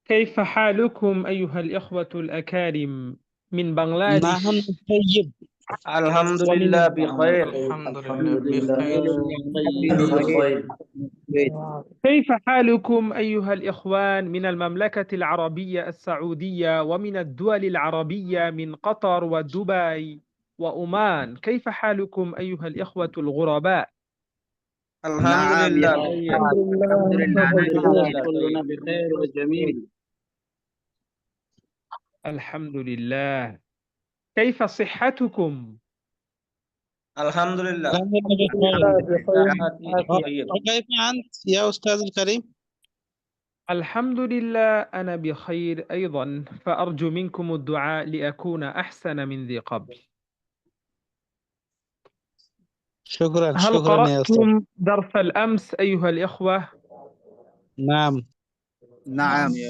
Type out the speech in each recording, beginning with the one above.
كيف حالكم أيها الإخوة الأكارم من بنغلاديش نحن طيب. الحمد ومن لله بخير. الحمد الحمد لله لله بخير. بخير. كيف حالكم أيها الإخوان من المملكة العربية السعودية ومن الدول العربية من قطر ودبي وأمان؟ كيف حالكم أيها الإخوة الغرباء؟ الحمد نعم لله يا بخير. الحمد لله الحمد لله نحن كلنا بخير. بخير وجميل. الحمد لله. كيف صحتكم؟ الحمد لله نحن بخير. صحتي طيب. وكيف أنت يا أستاذ الكريم؟ الحمد لله أنا بخير أيضا، فأرجو منكم الدعاء لأكون أحسن من ذي قبل. شكرا هل شكرا يا أستاذ. قرأتم درس الأمس أيها الإخوة؟ نعم. نعم يا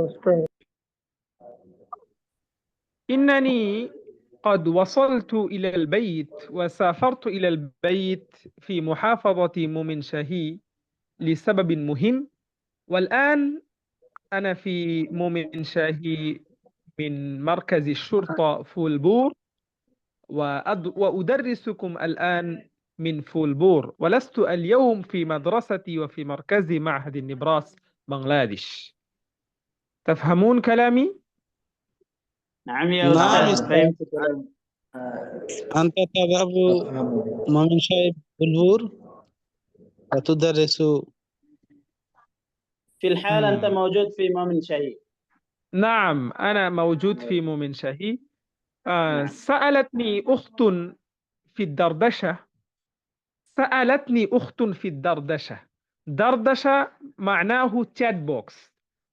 أستاذ. إنني قد وصلت إلى البيت وسافرت إلى البيت في محافظة مومنشاهي لسبب مهم، والآن أنا في مومنشاهي من مركز الشرطة فولبور، وأدرسكم الآن من فولبور، ولست اليوم في مدرستي وفي مركزي معهد النبراس بنغلاديش. تفهمون كلامي؟ نعم يا نعم أستاذ، أستاذ. فهمت كلامك. أنت تذهب من شايب بلور وتدرس. في الحال أنت موجود في مؤمن شهيد. نعم أنا موجود في مومنشاهي. نعم. سألتني أخت في الدردشة. دردشة معناه chat box.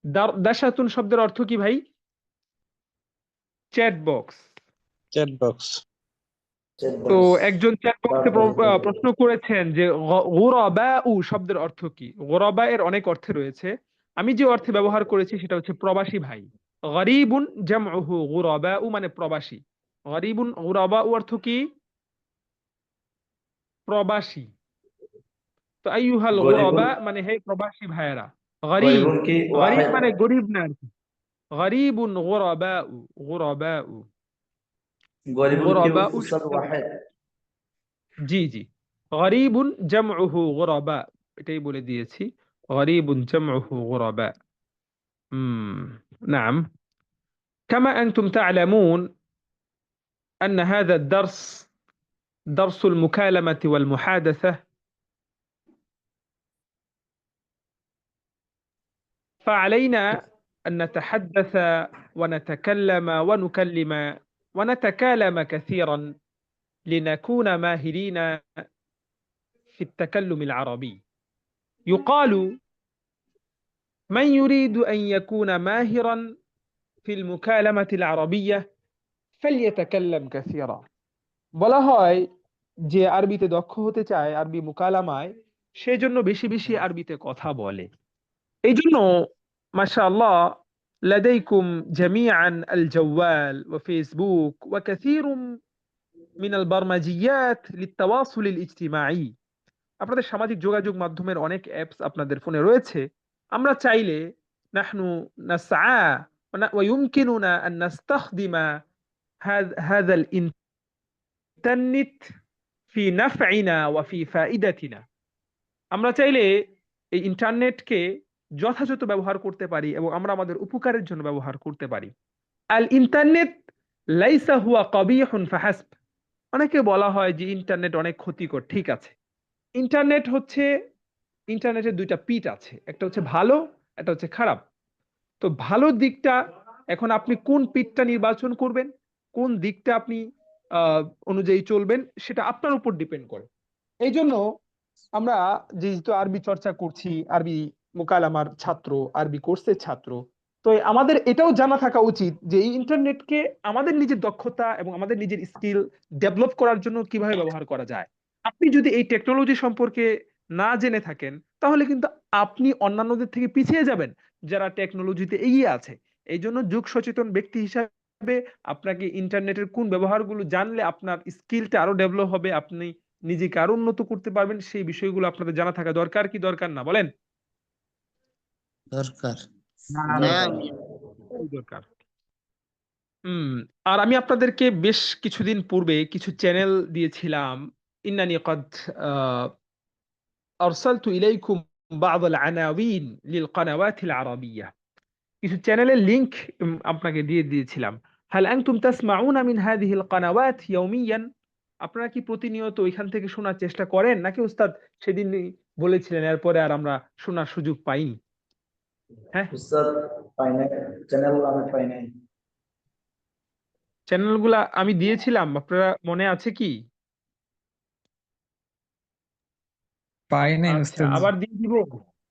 দর্দশাতুন শব্দের অর্থ কি ভাই? Chat box. Chat box. তো একজন চ্যাট বক্সে প্রশ্ন করেছেন যে গুরাবাউ শব্দের অর্থ কি? গুরাবা এর অনেক অর্থ রয়েছে, আমি যে অর্থে ব্যবহার করেছি সেটা হচ্ছে প্রবাসী ভাই। গরিবুন জামউহু গুরাবাউ মানে প্রবাসী। গরিবুন গুরাবাউ অর্থ কি? প্রবাসী। তো আইয়ুহাল গুরাবা মানে হে প্রবাসী ভাইয়েরা। গরিব গরিব মানে গরিব না আর কি। গরিবুন গুরাবাউ গুরাবাউ গুরাবাউ জি জি, গরিবুন জামউহু গুরাবা, এটাই বলে দিয়েছি। গরিবুন জামউহু গুরাবা। نعم. كما أنتم تعلمون أن هذا الدرس درس المكالمة والمحادثة، فعلينا أن نتحدث ونتكلم ونتكالم كثيرا لنكون ماهرين في التكلم العربي. يقال من يريد أن يكون ماهرا في المكالمة العربية فليتكلم كثيرا। বলা হয় যে আরবিতে দক্ষ হতে চায় আরবি মুকালামায়, সেজন্য বেশি বেশি আরবিতে কথা বলে। এই জন্য মাশাআল্লাহ لديكم جميعا الجوال وفيسبوك وكثير من البرمجيات للتواصل الاجتماعي। আপনাদের সামাজিক যোগাযোগ মাধ্যমের অনেক অ্যাপস আপনাদের ফোনে রয়েছে। আমরা চাইলে نحن نسعى ويمكننا أن نستخدم هذا الإنترنت في نفعنا وفي فائدتنا। আমরা চাইলে এই ইন্টারনেটকে যথাযথ ব্যবহার করতে পারি এবং আমরা আমাদের উপকারের জন্য ব্যবহার করতে পারি। আল ইন্টারনেট লাইসা হুয়া কবিহুন ফাহাসব। অনেকে বলা হয় যে ইন্টারনেট অনেক ক্ষতিকর, ঠিক আছে। ইন্টারনেটের দুইটা পিঠ আছে, একটা হচ্ছে ভালো, একটা হচ্ছে খারাপ। তো ভালো দিকটা, এখন আপনি কোন পিঠটা নির্বাচন করবেন, কোন দিকটা আপনি অনুযায়ী চলবেন, সেটা আপনার উপর ডিপেন্ড করে। এই জন্য আমরা যেহেতু আরবি চর্চা করছি, আরবি মুকালামার ছাত্র, আরবি কোর্সের ছাত্র, তো আমাদের এটাও জানা থাকা উচিত যে এই ইন্টারনেটকে আমাদের নিজের দক্ষতা এবং আমাদের নিজের স্কিল ডেভেলপ করার জন্য কিভাবে ব্যবহার করা যায়। আপনি যদি এই টেকনোলজি সম্পর্কে না জেনে থাকেন তাহলে কিন্তু আপনি অন্যান্যদের থেকে পিছিয়ে যাবেন যারা টেকনোলজিতে এগিয়ে আছে। এই জন্য যুগ সচেতন ব্যক্তি হিসাবে আপনাকে ইন্টারনেটের কোন ব্যবহারগুলো জানলে আপনার স্কিলটা আরো ডেভেলপ হবে, আপনি নিজেকে আরো উন্নত করতে পারবেন, সেই বিষয়গুলো আপনাদের জানা থাকা দরকার কি দরকার না, বলেন? দরকার। نعم এই দরকার। আর আমি আপনাদেরকে বেশ কিছুদিন পূর্বে কিছু চ্যানেল দিয়েছিলাম। ইন্নানি কদ আরসালতু ইলাইকুম বা'দ আল আনাওয়িন লিল কানাওয়াতিল আরাবিয়্যাহ। কিছু চ্যানেলের লিংক আপনাকে দিয়ে দিয়েছিলাম। হাল আনতুম তাসমাউনা মিন হাযিহিল কানাওয়াত ইয়াওমিয়ান? আপনারা কি প্রতিনিয়ত ওইখান থেকে শোনার চেষ্টা করেন, নাকি উস্তাদ সেদিনই বলেছিলেন এরপরে আর আমরা শোনার সুযোগ পাইনি? হ্যাঁ, উস্তাদ পাই নাই, চ্যানেল আমি পাই নাই। চ্যানেলগুলা আমি দিয়েছিলাম, আপনারা মনে আছে কি? পাই নাই আচ্ছা, উস্তাদ। আবার দিয়ে দিব।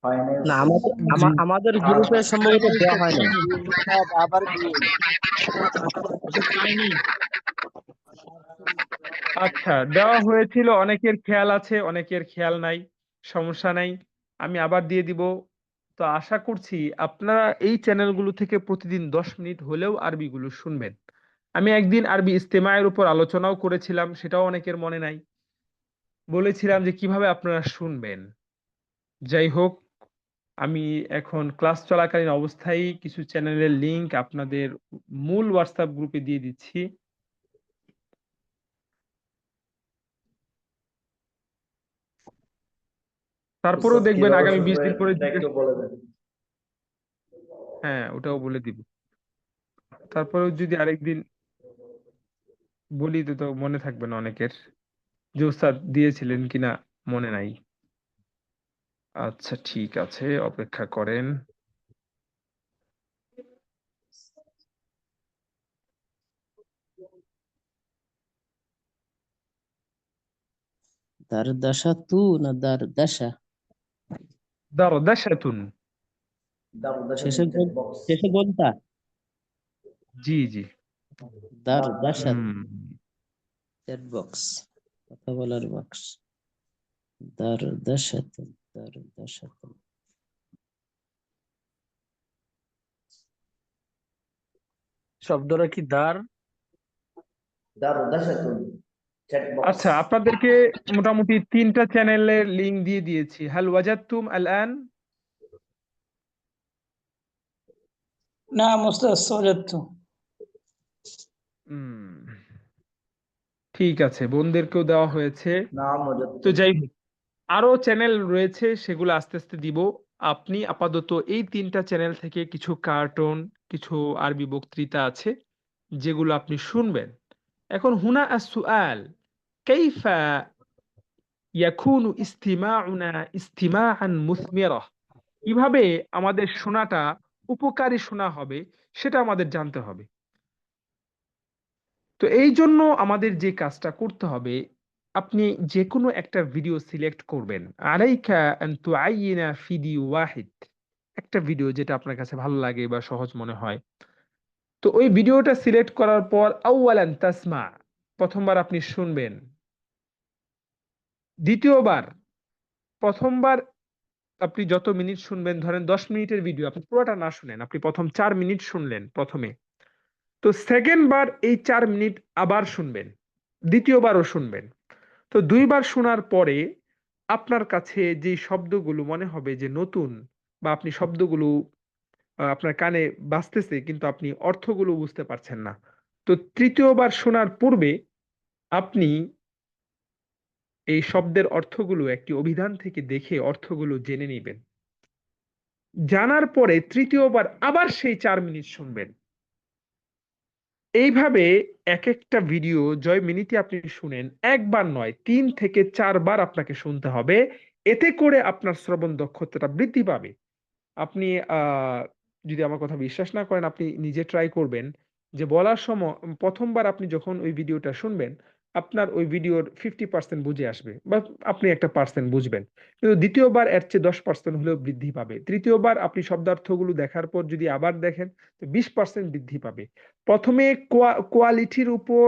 পাই নাই না উস্তাদ। জি। আমাদের গ্রুপে সম্ভবত দেওয়া হয় না। আবার দিয়ে এটা পাইনি। আচ্ছা, দেওয়া হয়েছিল, অনেকের খেয়াল আছে, অনেকের খেয়াল নাই, সমস্যা নাই, আমি আবার দিয়ে দিব। তো আশা করছি আপনারা এই চ্যানেলগুলো থেকে প্রতিদিন 10 মিনিট হলেও আরবিগুলো শুনবেন। আমি একদিন আরবি ইস্তেমায়ের উপর আলোচনাও করেছিলাম, সেটাও অনেকের মনে নাই। বলেছিলাম যে কিভাবে আপনারা শুনবেন। যাই হোক, আমি এখন ক্লাস চলাকালীন অবস্থায় কিছু চ্যানেলের লিংক আপনাদের মূল হোয়াটসঅ্যাপ গ্রুপে দিয়ে দিচ্ছি। তারপরেও উস্তাদ দেখবেন কিভাবে আগামী 20 শুনবো দিন পরে এটা একটু বলে দেন। হ্যাঁ, ওটাও বলে দিব। তারপরেও যদি আরেকদিন বলি তো তো মনে থাকবে না অনেকের, যে উস্তাদ দিয়েছিলেন কিনা মনে নাই। আচ্ছা, ঠিক আছে, অপেক্ষা করেন। দারদাসা তু না দারদাসা? দারদাশাতুন। শেষে চ্যাট বক্স। শেষে গোলটা জি জি। দারদাসা হুম চ্যাট বক্স, কথা বলার বক্স। দারদাসা দারদাসা। শব্দটা কি দার? Chat box. আচ্ছা, আপনাদেরকে মোটামুটি 3টা চ্যানেলের লিংক দিয়ে দিয়েছি। হাল ওয়াজাদতুম আল আন? نعم أستاذ وجدت. হুম, ঠিক আছে, বোনদেরকেও দেওয়া হয়েছে। নাম মজুদ। তো যাই হোক, আরো চ্যানেল রয়েছে, সেগুলো আস্তে আস্তে দিব। আপনি আপাতত এই 3টা চ্যানেল থেকে কিছু কার্টুন, কিছু আরবি বক্তৃতা আছে যেগুলো আপনি শুনবেন। এখন হুনা আসসুআল, কাইফা ইয়াকুনু ইস্তিমাউনা ইস্তিমাআন মুসমিরা? কিভাবে আমাদের শোনাটা উপকারী শোনা হবে, সেটা আমাদের জানতে হবে। তো এই জন্য আমাদের যে কাজটা করতে হবে, আপনি যে কোনো একটা ভিডিও সিলেক্ট করবেন। আলাইকা আন তুআইয়িনা ভিডিও ওয়াহিদ, একটা ভিডিও যেটা আপনার কাছে ভালো লাগে বা সহজ মনে হয়। তো ওই ভিডিওটা সিলেক্ট করার পর আউয়ালান তাসমা, প্রথমবার আপনি শুনবেন। দ্বিতীয়বার, প্রথমবার আপনি যত মিনিট শুনবেন, ধরেন 10 মিনিটের ভিডিও, আপনি পুরোটা না শুনেন, আপনি প্রথম 4 মিনিট শুনলেন প্রথমে। তো সেকেন্ড বার এই 4 মিনিট আবার শুনবেন, দ্বিতীয়বারও শুনবেন। তো 2 বার শোনার পরে আপনার কাছে যে শব্দগুলো মনে হবে যে নতুন, বা আপনি শব্দগুলো আপনার কানে বাজতেছে কিন্তু আপনি অর্থগুলো বুঝতে পারছেন না, তো তৃতীয়বার শোনার পূর্বে আপনি এই শব্দের অর্থগুলো একটি অভিধান থেকে দেখে অর্থগুলো জেনে নেবেন। জানার পরে তৃতীয়বার আবার সেই 4 মিনিট শুনবেন। এইভাবে এক একটা ভিডিও জয় মিনিটে আপনি শুনেন, একবার নয় 3 থেকে 4 বার আপনাকে শুনতে হবে। এতে করে আপনার শ্রবণ দক্ষতাটা বৃদ্ধি পাবে। আপনি যদি আমার কথা বিশ্বাস না করেন, আপনি নিজে ট্রাই করবেন যে বলার সময় প্রথমবার আপনি যখন ওই ভিডিওটা শুনবেন, আপনার ওই ভিডিওর 50% বুঝে আসবে বা আপনি একটা পার্সেন্ট বুঝবেন। কিন্তু দ্বিতীয়বার এর চেয়ে 10% হলেও বৃদ্ধি পাবে। তৃতীয়বার আপনি শব্দার্থগুলো দেখার পর যদি আবার দেখেন, তো 20% বৃদ্ধি পাবে। প্রথমে কোয়ালিটির উপর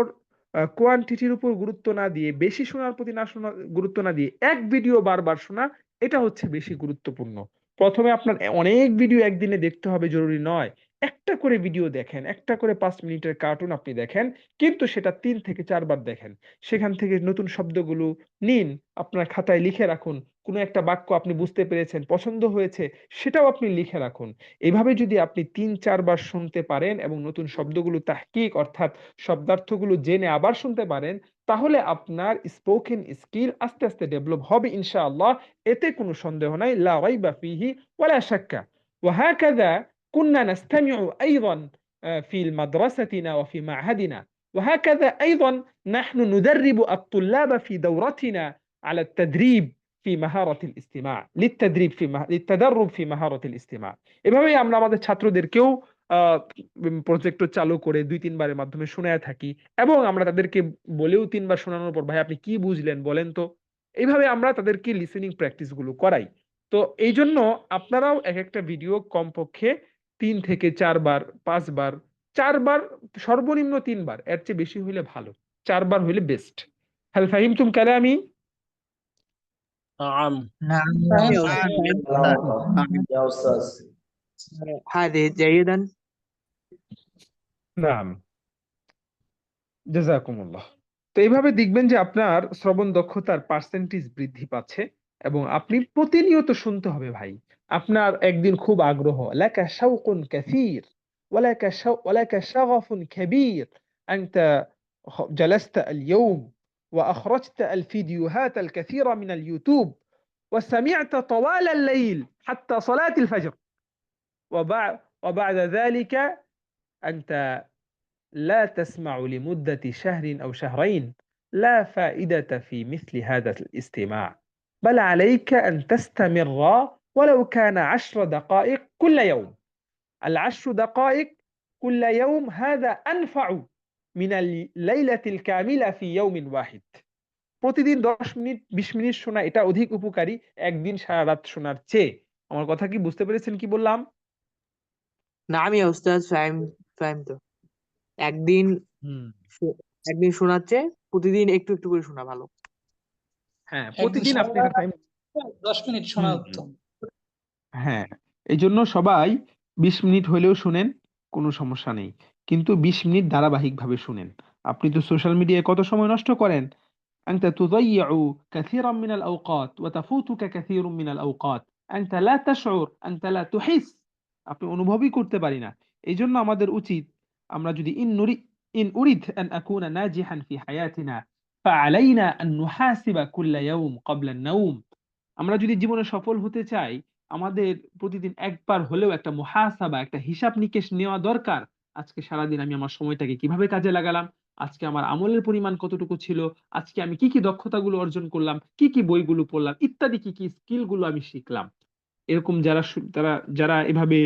কোয়ান্টিটির উপর গুরুত্ব না দিয়ে, বেশি শোনার প্রতি না শোনা গুরুত্ব না দিয়ে, এক ভিডিও বারবার শোনা, এটা হচ্ছে বেশি গুরুত্বপূর্ণ। প্রথমে আপনার অনেক ভিডিও একদিনে দেখতে হবে জরুরি নয়। একটা করে ভিডিও দেখেন, একটা করে 5 মিনিটের কার্টুন আপনি দেখেন, কিন্তু সেটা 3 থেকে 4 বার দেখেন। সেখান থেকে নতুন শব্দগুলো নিন, আপনার খাতায় লিখে রাখুন। কোনো একটা বাক্য আপনি বুঝতে পেরেছেন, পছন্দ হয়েছে, সেটাও আপনি লিখে রাখুন। এভাবে যদি আপনি 3-4 বার শুনতে পারেন এবং নতুন শব্দগুলো তাহকিক অর্থাৎ শব্দার্থগুলো জেনে আবার শুনতে পারেন, তাহলে আপনার স্পোকেন স্কিল আস্তে, আস্তে ডেভেলপ হবে ইনশাআল্লাহ। এতে কোনো সন্দেহ নাই। লা রাইবা ফিহি ওয়ালা শাক্কা। وهكذا كنا نستمع أيضا في مدرستنا وفي معهدنا، وهكذا أيضا نحن ندرب الطلاب في دورتنا على التدريب في مهارة الاستماع، للتدرب في مهارة الاستماع। এভাবেই আমরা আমাদের ছাত্রদেরকেও প্রজেক্টর চালু করে 2-3 বারের মাধ্যমে শোনায় থাকি এবং আমরা তাদেরকে বলেও 3 বার শোনানোর পর, ভাই আপনি কি বুঝলেন বলেন তো? এইভাবে আমরা তাদেরকে লিসেনিং প্র্যাকটিস গুলো করাই। তো এই জন্য আপনারাও এক একটা ভিডিও কমপক্ষে 3 থেকে 4 বার, 5 বার, 4 বার, সর্বনিম্ন 3 বার, এর চেয়ে বেশি হইলে ভালো, 4 বার হইলে বেস্ট। هل فهمتم كلامي؟ نعم نعم يا نعم. أستاذ يا أستاذ. هذه جيدا. নাম জাযাকুমুল্লাহ। তো এইভাবে দেখবেন যে আপনার শ্রবণ দক্ষতার পার্সেন্টেজ বৃদ্ধি পাচ্ছে এবং আপনি প্রতিনিয়ত শুনতে হবে ভাই। আপনার একদিন খুব আগ্রহ, লাকা শাওকুন কাসীর ওয়ালাকা শাগাফুন কাবীর, আনতা جلست اليوم وأخرجت الفيديوهات الكثيرة من اليوتيوب وسمعت طوال الليل حتى صلاة الفجر، وبعد ذلك أنت لا تسمع لمدة شهر أو شهرين، لا فائدة في مثل هذا الاستماع، بل عليك أن تستمر ولو كان 10 دقائق كل يوم. 10 دقائق كل يوم هذا أنفع من الليلة الكاملة في يوم واحد. প্রতিদিন 10 মিনিট 20 মিনিট শোনা এটা অধিক উপকারী একদিন সারা রাত শোনার চেয়ে। আমার কথা কি বুঝতে পেরেছেন কি বললাম? نعم يا أستاذ فهمت. একদিন একদিন শোনাচ্ছে, প্রতিদিন একটু একটু করে শোনা ভালো। হ্যাঁ, প্রতিদিন আপনি একটা টাইম 10 মিনিট শোনা উত্তম। হ্যাঁ, এই জন্য সবাই 20 মিনিট হলেও শুনেন, কোনো সমস্যা নেই, কিন্তু 20 মিনিট ধারাবাহিকভাবে শুনেন। আপনি তো সোশ্যাল মিডিয়ায় কত সময় নষ্ট করেন। أنت تضيع كثيرا من الأوقات وتفوتك كثير من الأوقات، أنت لا تشعر، أنت لا تحس, আপনি অনুভবই করতে পারি না। এই জন্য আমাদের উচিত, আমরা যদি إن أريد أن أكون ناجحا في حياتنا فعلينا أن نحاسب كل يوم قبل النوم। আমরা যদি জীবনে সফল হতে চাই, আমাদের প্রতিদিন একবার হলেও একটা মুহাসাবা, একটা হিসাব নিকেশ নেওয়া দরকার। আজকে সারাদিন আমি আমার সময়টাকে কিভাবে কাজে লাগালাম, আজকে আমার আমলের পরিমাণ কতটুকু ছিল, আজকে আমি কি কি দক্ষতাগুলো অর্জন করলাম, কি কি বইগুলো পড়লাম, ইত্যাদি কি কি স্কিল গুলো আমি শিখলাম। এরকম যারা এভাবে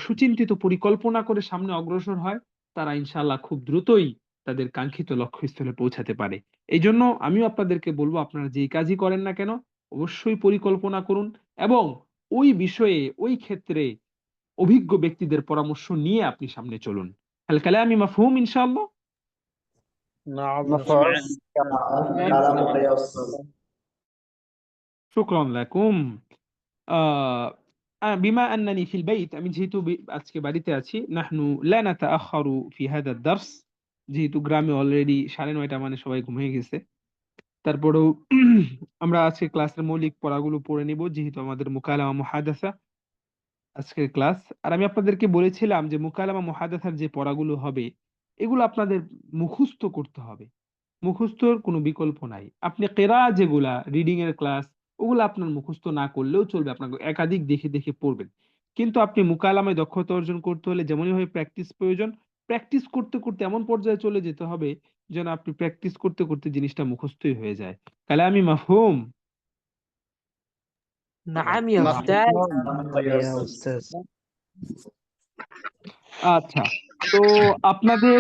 সুচিন্তিত পরিকল্পনা করে সামনে অগ্রসর হয়, তারা ইনশাআল্লাহ খুব দ্রুতই তাদের কাঙ্ক্ষিত লক্ষ্যস্থলে পৌঁছাতে পারে। এই জন্য আমিও আপনাদেরকে বলবো, আপনারা যেই কাজই করেন না কেন, অবশ্যই পরিকল্পনা করুন এবং ওই বিষয়ে, ওই ক্ষেত্রে অভিজ্ঞ ব্যক্তিদের পরামর্শ নিয়ে আপনি সামনে চলুন। হাল কালামি মাফহুম ইনশাআল্লাহ? نعم كلامك يا أستاذ. শুকরান লাকুম। বিমা আন্নানি ফিল বাইত, আমি যেহেতু আজকে বাড়িতে আছি, নাহনু লা নাতাআখারু ফি হাদা দারস, যেহেতু গ্রামে অলরেডি 9:30 মানে সবাই ঘুমিয়ে গেছে। তারপরেও আমরা আজকে ক্লাসের মৌলিক পড়াগুলো পড়ে নিব, যেহেতু আমাদের মুকালামা মুহাদাসা আজকের ক্লাস। আর আমি আপনাদেরকে বলেছিলাম যে মুকালামা মুহাদাসার যে পড়াগুলো হবে, এগুলো আপনাদের মুখস্থ করতে হবে। মুখস্থর কোনো বিকল্প নাই। আপনি কেরাত যেগুলা রিডিং এর ক্লাস, ওগুলো আপনার মুখস্থ না করলেও চলবে, আপনাকে একাধিক দেখে দেখে পড়বেন। কিন্তু আপনি মুকালামায় দক্ষতা অর্জন করতে হলে যেমনই ভাবে প্র্যাকটিস প্রয়োজন, প্র্যাকটিস করতে করতে এমন পর্যায়ে চলে যেতে হবে যেন আপনি প্র্যাকটিস করতে করতে জিনিসটা মুখস্থই হয়ে যায়। কালামি মাফহুম? نعم يا أستاذ. يا أستاذ. আচ্ছা, তো আপনাদের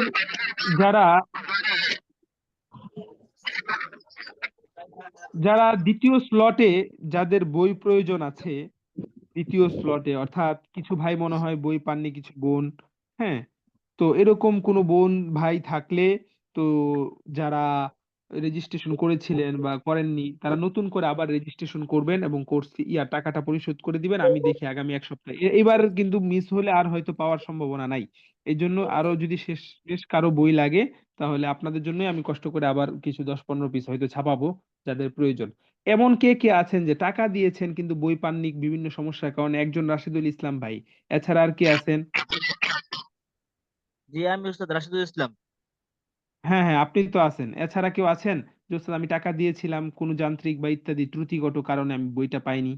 যারা যারা দ্বিতীয় স্লটে, যাদের বই প্রয়োজন আছে, দ্বিতীয় স্লটে অর্থাৎ কিছু ভাই মনে হয় বই পাননি, কিছু বোন, হ্যাঁ, তো এরকম কোনো বোন ভাই থাকলে, তো যারা রেজিস্ট্রেশন করেছিলেন বা করেননি, তারা নতুন করে আবার রেজিস্ট্রেশন করবেন এবং কোর্স টাকাটা পরিশোধ করে দিবেন। আমি দেখি আগামী এক সপ্তাহে এবার কিন্তু মিস হলে আর হয়তো পাওয়ার সম্ভাবনা নাই। এই জন্য আরো যদি শেষ শেষ কারো বই লাগে তাহলে আপনাদের জন্যই আমি কষ্ট করে আবার কিছু 10-15 পিস হয়তো ছাপাবো যাদের প্রয়োজন। এমন কে কে আছেন যে টাকা দিয়েছেন কিন্তু বই পাননি বিভিন্ন সমস্যার কারণে? একজন রাশিদুল ইসলাম ভাই, এছাড়া আর কে আছেন? জি আমি উস্তাদ রাশিদুল ইসলাম। হ্যাঁ হ্যাঁ, আপনি তো আছেন। এছাড়া কেউ আছেন যে "ওস্তাদ, আমি টাকা দিয়েছিলাম কোনো যান্ত্রিক বা ইত্যাদি ত্রুটিগত কারণে আমি বইটা পাইনি"?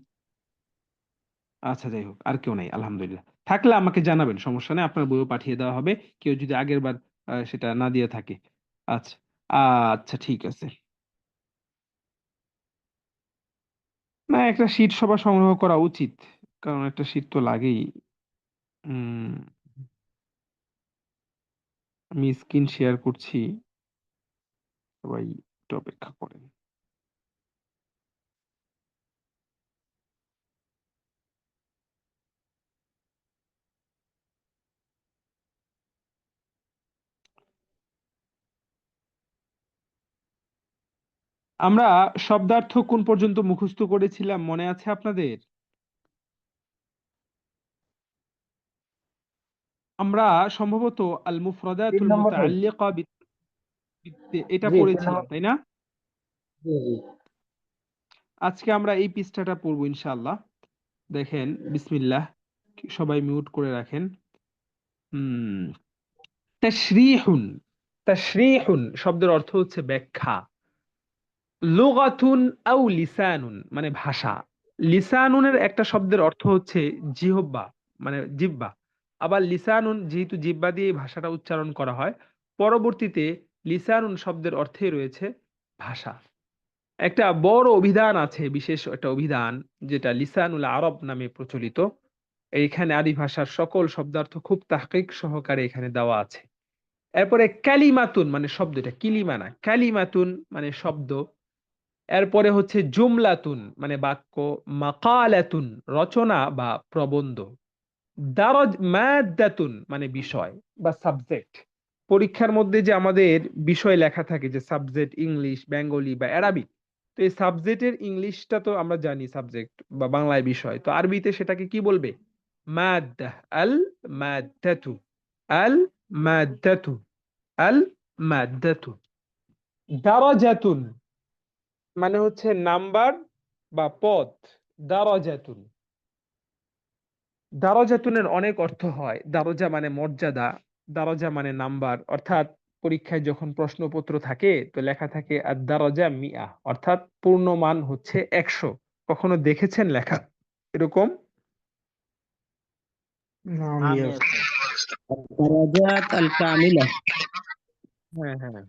আচ্ছা, যাই হোক, আর কেউ নাই, আলহামদুলিল্লাহ। থাকলে আমাকে জানাবেন, সমস্যা নেই, আপনার বইও পাঠিয়ে দেওয়া হবে কেউ যদি আগের বার সেটা না দিয়ে থাকে। আচ্ছা, আচ্ছা, ঠিক আছে। না, একটা শীট সবার সংগ্রহ করা উচিত, কারণ একটা শীট তো লাগেই। উম আমি স্ক্রিন শেয়ার করছি, সবাই একটু অপেক্ষা করেন। আমরা শব্দার্থ কোন পর্যন্ত মুখস্থ করেছিলাম মনে আছে আপনাদের? আমরা সম্ভবত আল মুফরাদাতুল মুতাআল্লিকা এটা পড়েছিলাম, তাই না? আজকে আমরা এই পৃষ্ঠাটা পড়বো ইনশাআল্লাহ। দেখেন, বিসমিল্লাহ, সবাই মিউট করে রাখেন। হুম তাশরিহুন, তাশরিহুন শব্দের অর্থ হচ্ছে ব্যাখ্যা। লুগাতুন আও লিসানুন মানে ভাষা। লিসানুনের একটা শব্দের অর্থ হচ্ছে জিহ্বা, মানে জিহ্বা। আবার লিসানুন যেহেতু জিহ্বা দিয়ে ভাষাটা উচ্চারণ করা হয়, পরবর্তীতে লিসানুন শব্দের অর্থে রয়েছে ভাষা। একটা বড় অভিধান আছে, বিশেষ একটা অভিধান যেটা লিসানুল আরব নামে প্রচলিত। এইখানে আরবি ভাষার সকল শব্দার্থ খুব তাহকিক সহকারে এখানে দেওয়া আছে। এরপরে কালিমাতুন মানে শব্দ, এটা কিলিমা না, কালিমাতুন মানে শব্দ। এরপরে হচ্ছে জুমলাতুন মানে বাক্য, মাকালাতুন রচনা বা প্রবন্ধ, দারজ মাদ্দাতুন মানে বিষয় বা সাবজেক্ট। পরীক্ষার মধ্যে যে আমাদের বিষয় লেখা থাকে, যে সাবজেক্ট ইংলিশ, বেঙ্গলি বা অ্যারাবিক, তো এই সাবজেক্টের ইংলিশটা তো আমরা জানি সাবজেক্ট বা বাংলায় বিষয়, তো আরবিতে সেটাকে কি বলবে? মাদ্দাহ, আল মাদ্দাতু, আল মাদ্দাতু, আল মাদ্দাতু। দারাজাতুন মানে হচ্ছে নাম্বার বা পদ, দারাজাতুন। দারাজাতুনের অনেক অর্থ হয়। দারজা মানে মর্যাদা, দারজা মানে নাম্বার। অর্থাৎ পরীক্ষায় যখন প্রশ্নপত্র থাকে তো লেখা থাকে আর দারজা মিয়া, অর্থাৎ পূর্ণমান হচ্ছে 100। কখনো দেখেছেন লেখা এরকম? نعم আমি يا উস্তাদ। الدرجات الكاملة। হ্যাঁ হ্যাঁ,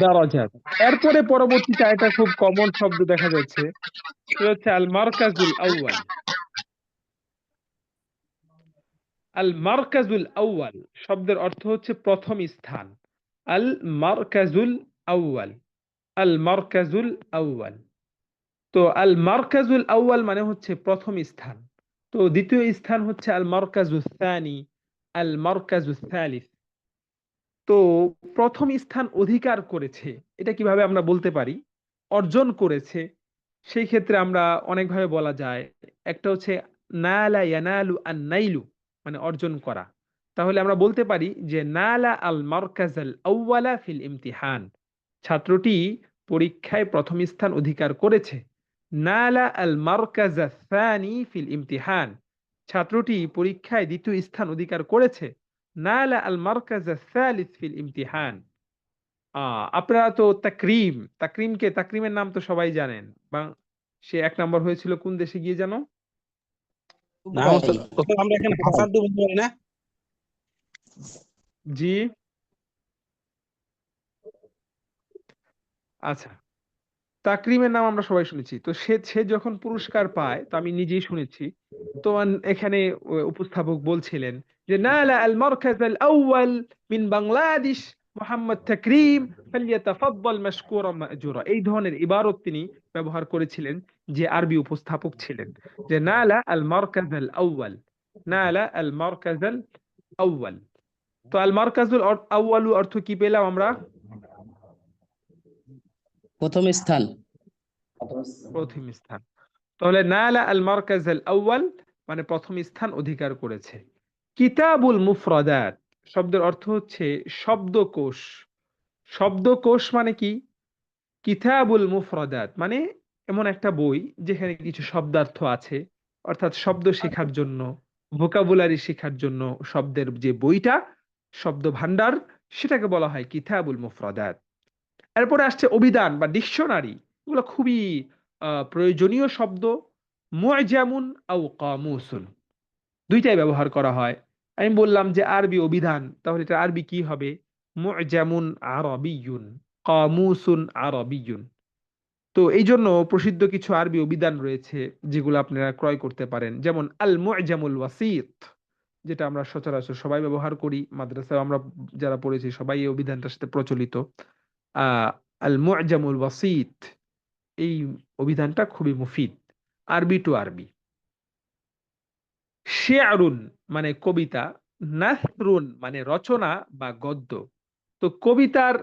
দারাজাত। এরপরে পরবর্তীতে এটা খুব কমন শব্দ দেখা যাচ্ছে, সেটা হচ্ছে আল মারকাজুল আউয়াল। আল মারকাজুল আউয়াল শব্দের অর্থ হচ্ছে প্রথম স্থান। আল মারকাজুল আউয়াল, আল মারকাজুল আউয়াল। তো আল মারকাজুল আউয়াল মানে হচ্ছে প্রথম স্থান। তো দ্বিতীয় স্থান হচ্ছে আল মারকাজুস সানি, আল মারকাজুস সালিস। তো প্রথম স্থান অধিকার করেছে, এটা কিভাবে আমরা বলতে পারি? অর্জন করেছে। সেই ক্ষেত্রে আমরা অনেকভাবে বলা যায়। একটা হচ্ছে নালা ইয়ানালু আন নাইলু মানে অর্জন করা। তাহলে আমরা বলতে পারি যে নালা আল মারকাজ আল আউয়ালা ফিল ইমতিহান, ছাত্রটি পরীক্ষায় প্রথম স্থান অধিকার করেছে। নালা আল মারকাজ আস-সানি ফিল ইমতিহান, ছাত্রটি পরীক্ষায় দ্বিতীয় স্থান অধিকার করেছে। নালা আল মারকাজ আস-সালিস ফিল ইমতিহান। আপনারা তো তাকরিম, তাকরিমের নাম তো সবাই জানেন। সে 1 নম্বর হয়েছিল কোন দেশে গিয়ে জানো? না ওস্তাদ, ওস্তাদ আমরা এখানে হাসান তো বলতে পারি না? জি, আচ্ছা, তাকরিমের নাম আমরা সবাই শুনেছি। তো সে সে যখন পুরস্কার পায়, তো আমি নিজেই শুনেছি। তো এখানে উপস্থাপক বলছিলেন যে নালা আল মারকাজ আল আউয়াল মিন বাংলাদেশ মোহাম্মদ তাকরিম ফালিয়াতাফাদ্দাল মাশকুরাম মাজুরা, এই ধরনের ইবারত তিনি ব্যবহার করেছিলেন, যে আরবি উপস্থাপক ছিলেন। যে নালা আল মারকাজ আল আউয়াল, নালা আল মারকাজ আল আউয়াল। তো আল মারকাজুল আউয়ালু অর্থ কি পেলাম আমরা? প্রথম স্থান। প্রথম স্থান। তাহলে নালা আল মারকাজ আল আউয়াল মানে প্রথম স্থান অধিকার করেছে। কিতাবুল মুফরাদাত শব্দের অর্থ হচ্ছে শব্দকোষ। শব্দকোষ মানে কি? কিতাবুল মুফরাদাত মানে এমন একটা বই যেখানে কিছু শব্দার্থ আছে, অর্থাৎ শব্দ শেখার জন্য, ভোকাবুলারি শেখার জন্য শব্দের যে বইটা, শব্দ ভান্ডার, সেটাকে বলা হয় কিতাবুল মুফরাদাত। এরপরে আসছে অভিধান বা ডিকশনারি। এগুলো খুবই প্রয়োজনীয় শব্দ। মুআজামুন আও কামুসুন দুইটাই ব্যবহার করা হয়। আমি বললাম যে আরবি অভিধান, তাহলে এটা আরবি কি হবে? মুআজামুন আরাবিয়ুন, কামুসুন আরাবিয়ুন। তো এই জন্য প্রসিদ্ধ কিছু আরবি অভিধান রয়েছে যেগুলো আপনারা ক্রয় করতে পারেন, যেমন আল মুআজামুল ওয়াসিত, যেটা আমরা সচরাচর সবাই ব্যবহার করি, মাদ্রাসায় আমরা যারা পড়েছি সবাই এই অভিধানটার সাথে প্রচলিত। আল মুআজামুল ওয়াসিত এই অভিধানটা খুবই মুফিদ আরবি টু আরবি। শেয়ারুন মানে কবিতা, নাসরুন মানে রচনা বা গদ্য। তো কবিতার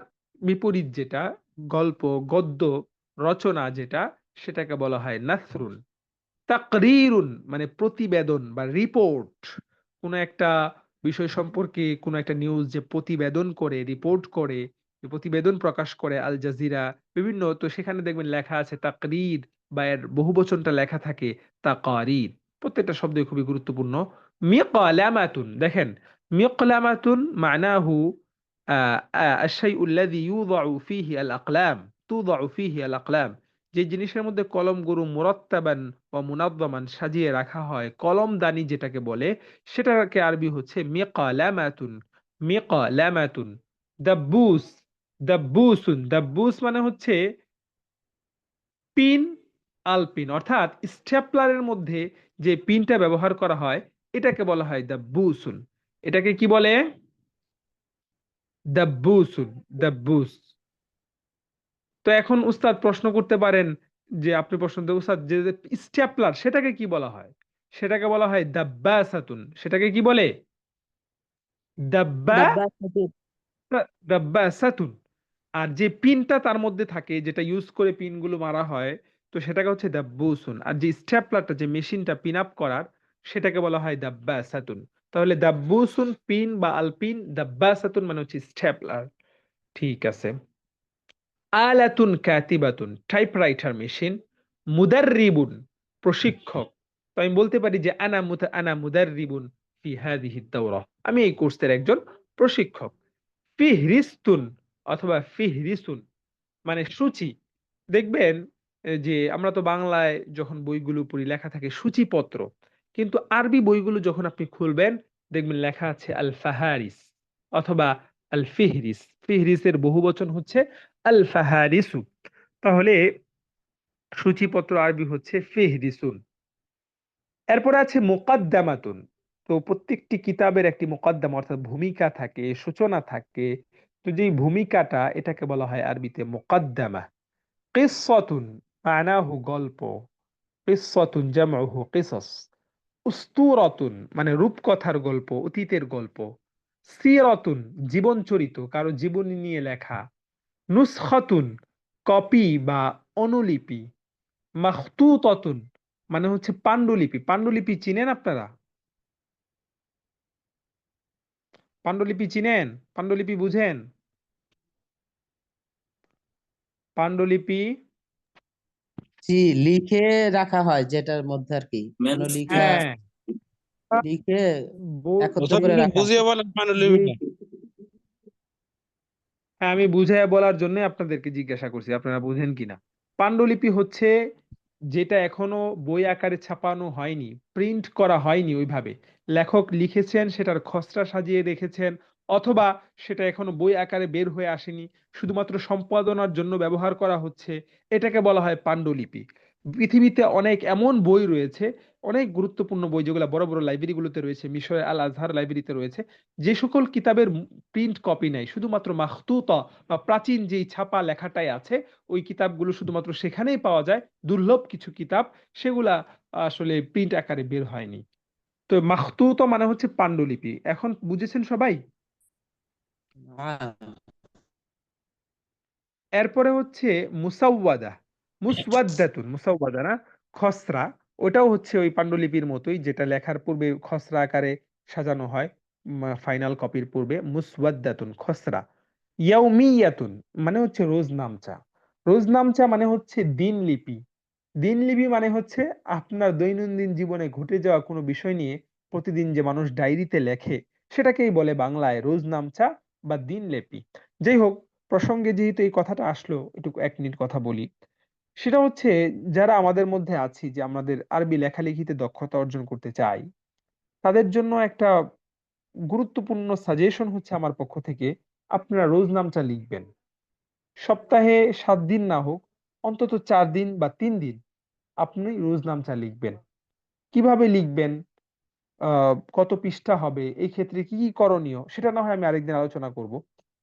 বিপরীত যেটা, গল্প, গদ্য, রচনা যেটা, সেটাকে বলা হয় নাসরুন। তাকরিরুন মানে প্রতিবেদন বা রিপোর্ট। কোনো একটা বিষয় সম্পর্কে কোনো একটা নিউজ যে প্রতিবেদন করে, রিপোর্ট করে, যে প্রতিবেদন প্রকাশ করে আল জাজিরা বিভিন্ন, তো সেখানে দেখবেন লেখা আছে তাকরির, বা এর বহুবচনটা লেখা থাকে তাকারির। প্রত্যেকটা শব্দই খুবই গুরুত্বপূর্ণ। মিকলামাতুন দেখেন, মিকলামাতুন মানাহু আশ-শাইউ আল্লাযী ইউযাউ ফীহি আল আকলাম, তুযাউ ফীহি আল আকলাম, যে জিনিসের মধ্যে কলমগুলো মুরাত্তাবান ও মুনাজ্জামান সাজিয়ে রাখা হয়, কলমদানি যেটাকে বলে, সেটাকে আরবি হচ্ছে মিকালামাতুন। মিকালামাতুন। দাব্বুস, দাব্বুসুন, দাব্বুস মানে হচ্ছে পিন, আলপিন, অর্থাৎ স্টেপলারের মধ্যে যে পিনটা ব্যবহার করা হয় এটাকে বলা হয় দাব্বুসুন। এটাকে কি বলে? দাব্বুসুন, দাব্বুস। তো এখন উস্তাদ প্রশ্ন করতে পারেন, যে আপনি প্রশ্ন দেন উস্তাদ যে স্টেপলার সেটাকে কি বলা হয়? সেটাকে বলা হয় দাব্বাসাতুন। সেটাকে কি বলে? দাব্বা, দাব্বাসাতুন। দাব্বাসাতুন। আর যে পিনটা তার মধ্যে থাকে, যেটা ইউজ করে পিনগুলো মারা হয়, তো সেটাকে হচ্ছে দাব্বুসুন। আর যে স্টেপলারটা, যে মেশিনটা পিন আপ করার, সেটাকে বলা হয় দাব্বাসাতুন। তাহলে দাব্বুসুন পিন বা আলপিন, দাব্বাসাতুন মানে হচ্ছে স্টেপলার। ঠিক আছে। আলাতুন কাতিবাতুন টাইপরাইটার মেশিন। মুদাররিবুন প্রশিক্ষক। তো আমি বলতে পারি যে আনা মুদাররিবুন ফি হাদিহি দাওরা, আমি এই কোর্সের একজন প্রশিক্ষক। ফিহরিস্তুন অথবা ফিহরিসুন মানে সূচি। দেখবেন যে আমরা তো বাংলায় যখন বইগুলো পড়ি লেখা থাকে সূচিপত্র, কিন্তু আরবি বইগুলো যখন আপনি খুলবেন দেখবেন লেখা আছে আল ফাহারিস অথবা আল ফিহরিস। ফিহরিসের বহুবচন হচ্ছে আল ফাহারিসু। তাহলে সূচিপত্র আরবি হচ্ছে ফিহরিসুন। এরপরে আছে মুকাদ্দামাতুন। তো প্রত্যেকটি কিতাবের একটি মুকাদ্দামা অর্থাৎ ভূমিকা থাকে, সূচনা থাকে। তো যেই ভূমিকাটা, এটাকে বলা হয় আরবিতে মুকাদ্দামা। কিসসাতুন মানাহু গল্প, কিসসাতুন জামউহু কিসাস। উস্তুরাতুন মানে রূপকথার গল্প, অতীতের গল্প। সিরাতুন জীবন চরিত, কারো জীবনী নিয়ে লেখা। নুসখাতুন কপি বা অনুলিপি। মাখতুতাতুন মানে হচ্ছে পাণ্ডুলিপি। পাণ্ডুলিপি চিনেন আপনারা? পাণ্ডুলিপি চিনেন? পাণ্ডুলিপি বুঝেন? পাণ্ডুলিপি জি, লিখে রাখা হয় যেটার মধ্যে আর কি, কোনো লিখা হ্যাঁ, লিখে বো- একত্র ওস্তাদ করে একটু রাখা। বুঝিয়ে বলেন জি, পাণ্ডুলিপিটা। হ্যাঁ, আমি বুঝাইয়া বলার জন্য আপনাদেরকে জিজ্ঞাসা করছি আপনারা বুঝেন কিনা। পাণ্ডুলিপি হচ্ছে যেটা এখনো বই আকারে ছাপানো হয়নি, প্রিন্ট করা হয়নি ওইভাবে, লেখক লিখেছেন, সেটার খসড়া সাজিয়ে রেখেছেন, অথবা সেটা এখনো বই আকারে বের হয়ে আসেনি, শুধুমাত্র সম্পাদনার জন্য ব্যবহার করা হচ্ছে, এটাকে বলা হয় পাণ্ডুলিপি। পৃথিবীতে অনেক এমন বই রয়েছে, অনেক গুরুত্বপূর্ণ বই যেগুলো বড় বড় লাইব্রেরিগুলোতে রয়েছে, মিশরে আল আজহার লাইব্রেরিতে রয়েছে, যে সকল কিতাবের প্রিন্ট কপি নাই, শুধুমাত্র মাখতুতা বা প্রাচীন যেই ছাপা লেখাটাই আছে, ওই কিতাবগুলো শুধুমাত্র সেখানেই পাওয়া যায়। দুর্লভ কিছু কিতাব, সেগুলা আসলে প্রিন্ট আকারে বের হয়নি। তো মাখতুতা মানে হচ্ছে পাণ্ডুলিপি। এখন বুঝেছেন সবাই? হ্যাঁ। এরপরে হচ্ছে মুসাওয়াদা, মুসাওয়াদা না, খসরা। ওটাও হচ্ছে ওই পাণ্ডুলিপির মতোই, যেটা লেখার পূর্বে খসরা আকারে সাজানো হয়, ফাইনাল কপির পূর্বে। মুসওয়াদাতুন খসরা। ইয়াউমিয়াতুন মানে হচ্ছে রোজনামচা। রোজনামচা মানে হচ্ছে দিনলিপি। দিনলিপি মানে হচ্ছে আপনার দৈনন্দিন জীবনে ঘটে যাওয়া কোনো বিষয় নিয়ে প্রতিদিন যে মানুষ ডায়েরিতে লেখে, সেটাকেই বলে বাংলায় রোজনামচা বা দিনলিপি। যাই হোক, প্রসঙ্গে যেহেতু এই কথাটা আসলো, একটু 1 মিনিট কথা বলি। সেটা হচ্ছে, যারা আমাদের মধ্যে আছি, যে আমাদের আরবি লেখালেখিতে দক্ষতা অর্জন করতে চাই, তাদের জন্য একটা গুরুত্বপূর্ণ সাজেশন হচ্ছে আমার পক্ষ থেকে, আপনারা রোজনামচা লিখবেন। সপ্তাহে 7 দিন না হোক, অন্তত 4 দিন বা 3 দিন আপনি রোজনামচা লিখবেন। কিভাবে লিখবেন, কত পৃষ্ঠা হবে, এই ক্ষেত্রে কি কি করণীয়, সেটা না হয় আমি আরেকদিন আলোচনা করব।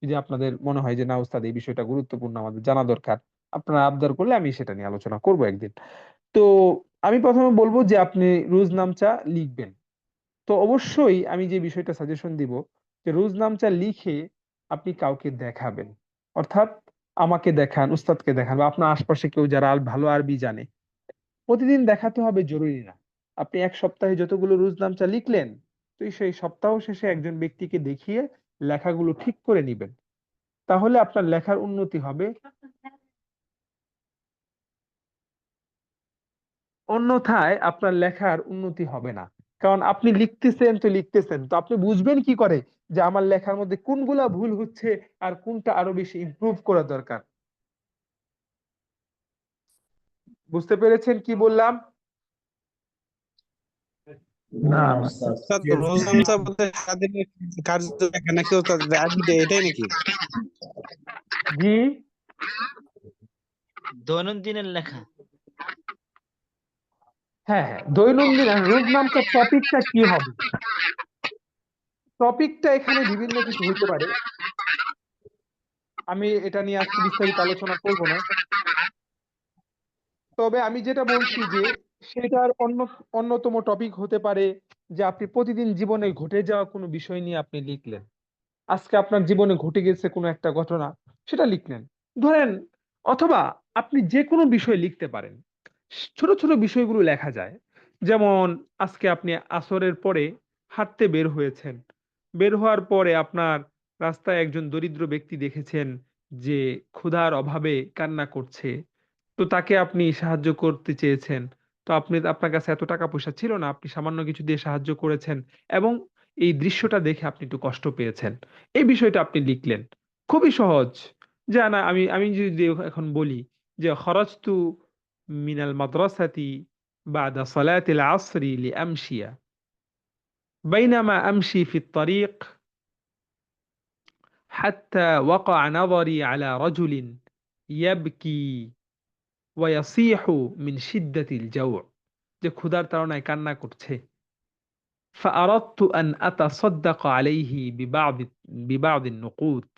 যদি আপনাদের মনে হয় যে না উস্তাদ, এই বিষয়টা গুরুত্বপূর্ণ, আমাদের জানা দরকার, আপনারা আবদার করলে আমি সেটা নিয়ে আলোচনা করব একদিন। তো আমি প্রথমে বলবো যে আপনি রোজনামচা লিখবেন। তো অবশ্যই আমি যে বিষয়টা সাজেশন দিব, যে রোজনামচা লিখে আপনি কাউকে দেখাবেন। অর্থাৎ আমাকে দেখান, উস্তাদকে দেখান, বা আপনার আশপাশে কেউ যারা ভালো আরবি জানে। প্রতিদিন দেখাতে হবে জরুরি না। আপনি 1 সপ্তাহে যতগুলো রোজনামচা লিখলেন, তো সেই সপ্তাহ শেষে একজন ব্যক্তিকে দেখিয়ে লেখাগুলো ঠিক করে নিবেন। তাহলে আপনার লেখার উন্নতি হবে। অন্যথায় আপনার লেখার উন্নতি হবে না। কারণ আপনি লিখতেছেন, তো আপনি বুঝবেন কি করে যে আমার লেখার মধ্যে কোনগুলা ভুল হচ্ছে আর কোনটা আরো বেশি ইমপ্রুভ করা দরকার? বুঝতে পেরেছেন কি বললাম? না উস্তাদ, রোজনামচা বলতে সারাদিনের কার্য লেখা নাকি উস্তাদ, ডায়েরিটা এটাই নাকি? জি, দৈনন্দিনের লেখা। হ্যাঁ হ্যাঁ, দৈনন্দিন। আর রোজনামচার টপিকটা কি হবে? টপিকটা এখানে বিভিন্ন কিছু হইতে পারে, আমি এটা নিয়ে আজকে বিস্তারিত আলোচনা করব না। তবে আমি যেটা বলছি যে সেটার অন্যতম টপিক হতে পারে যে আপনি প্রতিদিন জীবনে ঘটে যাওয়া কোনো বিষয় নিয়ে আপনি লিখলেন। আজকে আপনার জীবনে ঘটে গেছে কোনো একটা ঘটনা, সেটা লিখলেন, ধরেন। অথবা আপনি যে কোনো বিষয় লিখতে পারেন। ছোট ছোট বিষয়গুলো লেখা যায়। যেমন আজকে আপনি আসরের পরে হাঁটতে বের হয়েছেন। বের হওয়ার পরে আপনার রাস্তায় একজন দরিদ্র ব্যক্তি দেখেছেন, যে ক্ষুধার অভাবে কান্না করছে। তো তাকে আপনি সাহায্য করতে চেয়েছেন। তো আপনার কাছে এত টাকা পয়সা ছিল না, আপনি সামান্য কিছু দিয়ে সাহায্য করেছেন, এবং এই দৃশ্যটা দেখে আপনি একটু কষ্ট পেয়েছেন। এই বিষয়টা আপনি লিখলেন। খুবই সহজ। যা না, আমি আমি যদি এখন বলি যে খরজতু মিনাল মাদ্রাসাতি বাদা সালাতিল আসরি লিআমশিয়া বাইনামা আমশি ফি الطريق حتى وقع نظري على رجل يبكي ويصيح من شدة الجوع, যে ক্ষুধার তাড়নায় কান্না করছে। فأردت أن أتصدق عليه ببعض النقود,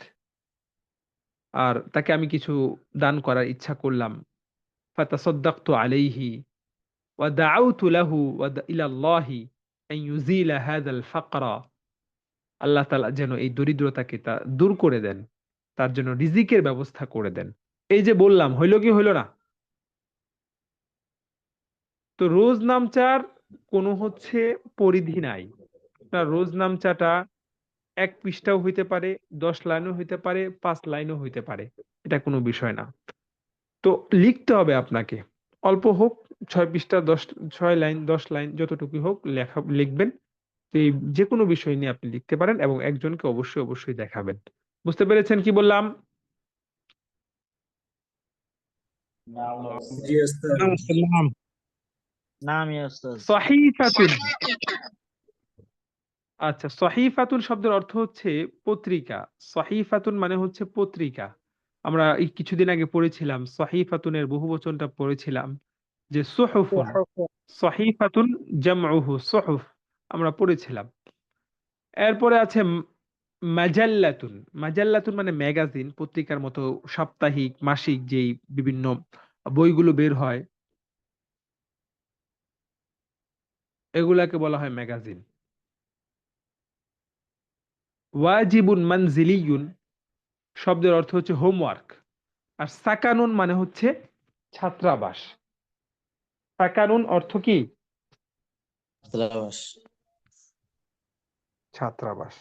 আর তাকে আমি কিছু দান করার ইচ্ছা করলাম। فتصدقت عليه ودعوت له إلى الله أن يزيل هذا الفقر, আল্লাহ তাআলা যেন এই দরিদ্রতাকে তা দূর করে দেন, তার জন্য রিজিকের ব্যবস্থা করে দেন। এই যে বললাম, হইল কি হইল না? তো রোজনামচার কোনো হচ্ছে পরিধি নাই। আপনার রোজনামচাটা 1 পৃষ্ঠাও হইতে পারে, 10 লাইনও হইতে পারে, 5 লাইনও হইতে পারে, এটা কোনো বিষয় না। তো লিখতে হবে আপনাকে, অল্প হোক, 6 পৃষ্ঠা, 6 লাইন, 10 লাইন, যতটুকু হোক লিখবেন। তো এই যে কোনো বিষয় নিয়ে আপনি লিখতে পারেন, এবং একজনকে অবশ্যই অবশ্যই দেখাবেন। বুঝতে পেরেছেন কি বললাম? নাম উস্তাদ, নাম। নাম ইয়া উস্তাদ। সহিফাতুন। আচ্ছা, সহিফাতুন শব্দের অর্থ হচ্ছে পত্রিকা। সহিফাতুন মানে হচ্ছে পত্রিকা। আমরা এই কিছুদিন আগে পড়েছিলাম, সহিফাতুনের বহুবচনটা পড়েছিলাম, যে সুহুফুন। সহিফাতুন জামউহু সুহুফ, আমরা পড়েছিলাম। এরপরে আছে মাজাল্লাতুন। মাজাল্লাতুন মানে ম্যাগাজিন, পত্রিকার মতো সাপ্তাহিক, মাসিক যেই বিভিন্ন বইগুলো বের হয়, এগুলাকে বলা হয় ম্যাগাজিন। ওয়াজিবুন মানজিলিয়ুন শব্দের অর্থ হচ্ছে হোমওয়ার্ক। আর সাকানুন মানে হচ্ছে ছাত্রাবাস। সাকানুন অর্থ কি? ছাত্রাবাস। ছাত্রাবাস।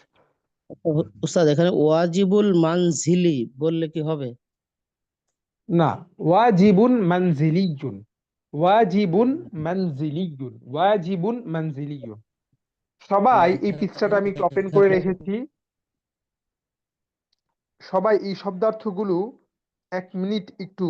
উস্তাদ এখানে ওয়াজিবুল মানজিলি বললে কি হবে? না, ওয়াজিবুন মানজিলিয়ুন, ওয়াজিবুন মানজিলিয়ুন, ওয়াজিবুন মানজিলিয়ুন। সবাই এই পৃষ্ঠাটা আমি ওপেন করে রেখেছি, সবাই এই শব্দার্থগুলো 1 মিনিট একটু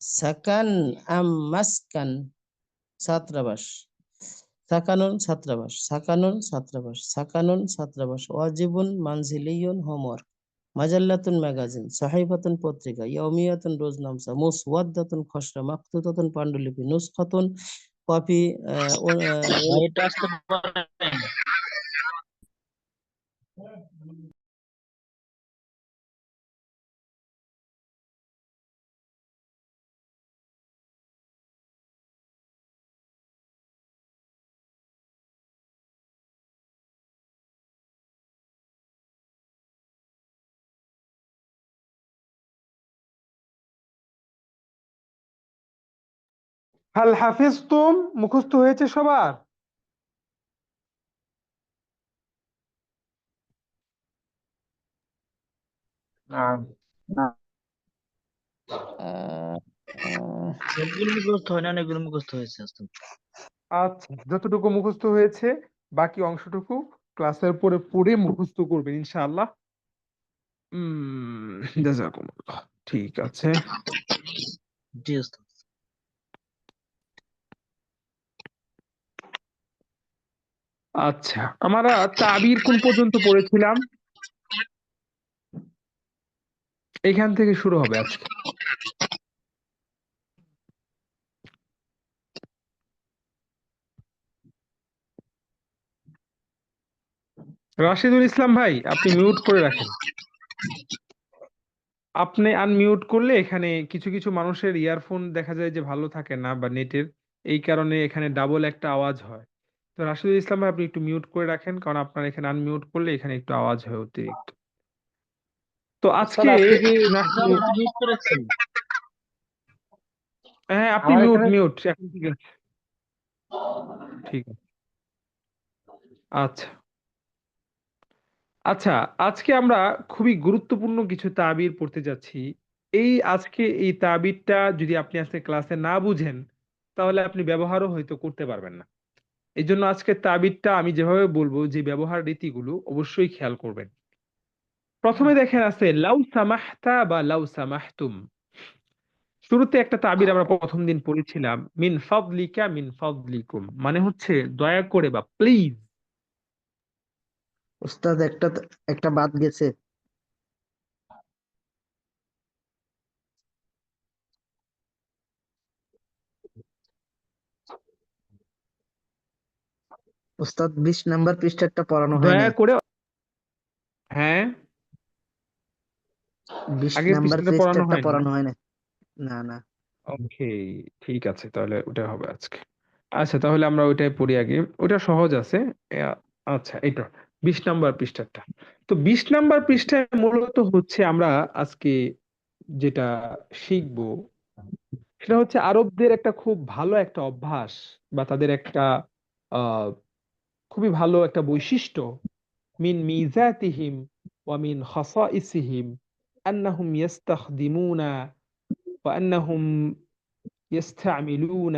সাকান আম মাসকান, ছাত্রাবাস। সাকানুন ছাত্রাবাস, সাকানুন ছাত্রাবাস, সাকানুন ছাত্রাবাস, ওয়াজিবুন মানজিলিয়ুন হোমওয়ার্ক, মাজাল্লাতুন ম্যাগাজিন, সাহিফাতুন পত্রিকা, ইয়াউমিয়াতুন রোজনামচা, মুসওয়াদ্দাতুন খসড়া, মাকতুতাতুন পান্ডুলিপি, নুসখাতুন কপি। ভাই এটা আসতে পারেন। হাল হাফিজতুম মুখস্থ হয়েছে সবার? আহ, আহ, সবগুলো মুখস্থ হয় না, অনেকগুলো মুখস্থ হয়েছে আজকে। আচ্ছা, যতটুকু মুখস্থ হয়েছে বাকি অংশটুকু ক্লাসের পরে পড়ে মুখস্থ করবেন ইনশাআল্লাহ। জাযাকুমুল্লাহ। ঠিক আছে। জি উস্তাদ। আচ্ছা, আমরা তাবির কোন পর্যন্ত পড়েছিলাম? এখান থেকে শুরু হবে আজকে। রাশিদুল ইসলাম ভাই, আপনি মিউট করে রাখেন। আপনি আনমিউট করলে এখানে কিছু কিছু মানুষের ইয়ারফোন দেখা যায় যে ভালো থাকে না বা নেটের, এই কারণে এখানে ডাবল একটা আওয়াজ হয়। তো রাশিদুল ইসলাম ভাই, আপনি একটু মিউট করে রাখেন, কারণ আপনার এখানে আনমিউট করলে এখানে একটু আওয়াজ হয় অতিরিক্ত। তো আজকে না- মিট করেছেন। হ্যাঁ, আপনি মিউট মিউট এখন ঠিক আছে। ঠিক আছে। আচ্ছা আচ্ছা, আজকে আমরা খুবই গুরুত্বপূর্ণ কিছু তাবির পড়তে যাচ্ছি। আজকে এই তাবিরটা যদি আপনি আজকে ক্লাসে না বুঝেন, তাহলে আপনি ব্যবহারও হয়তো করতে পারবেন না। এই জন্য আজকে তাবিরটা আমি যেভাবে বলবো, যে ব্যবহার রীতিগুলো অবশ্যই খেয়াল করবেন। প্রথমে দেখেন আছে লাউ সামাহতা বা লাউ সামাহতুম। শুরুতে একটা তাবির আমরা প্রথম দিন পড়েছিলাম, মিন ফাদলিকা মিন ফাদলিকুম, মানে হচ্ছে দয়া করে বা প্লিজ। উস্তাদ একটা বাদ গেছে। উস্তাদ 20 নম্বর পৃষ্ঠাটা পড়ানো হয় দয়া নাই। করে, হ্যাঁ, 20 আগের নম্বর পৃষ্ঠাটা পড়ানো পৃষ্ঠাটা হয়নি না? পড়ানো হয় নাই। না না। ওকে, ঠিক আছে, তাহলে ওটা হবে আজকে। আচ্ছা, তাহলে আমরা ওইটাই পড়ি আগে, ওটা সহজ আছে। আচ্ছা, এটা 20 নম্বর পৃষ্ঠাটা। তো 20 নম্বর পৃষ্ঠায় মূলত হচ্ছে আমরা আজকে যেটা শিখবো সেটা হচ্ছে আরবদের একটা খুব ভালো একটা অভ্যাস বা তাদের একটা আহ খুবই ভালো একটা বৈশিষ্ট্য, মিন মিজাতিহিম ওয়া মিন খাসাইসিহিম আন্নাহুম ইয়াস্তাখদিমুনা ওয়া আন্নাহুম يستعملون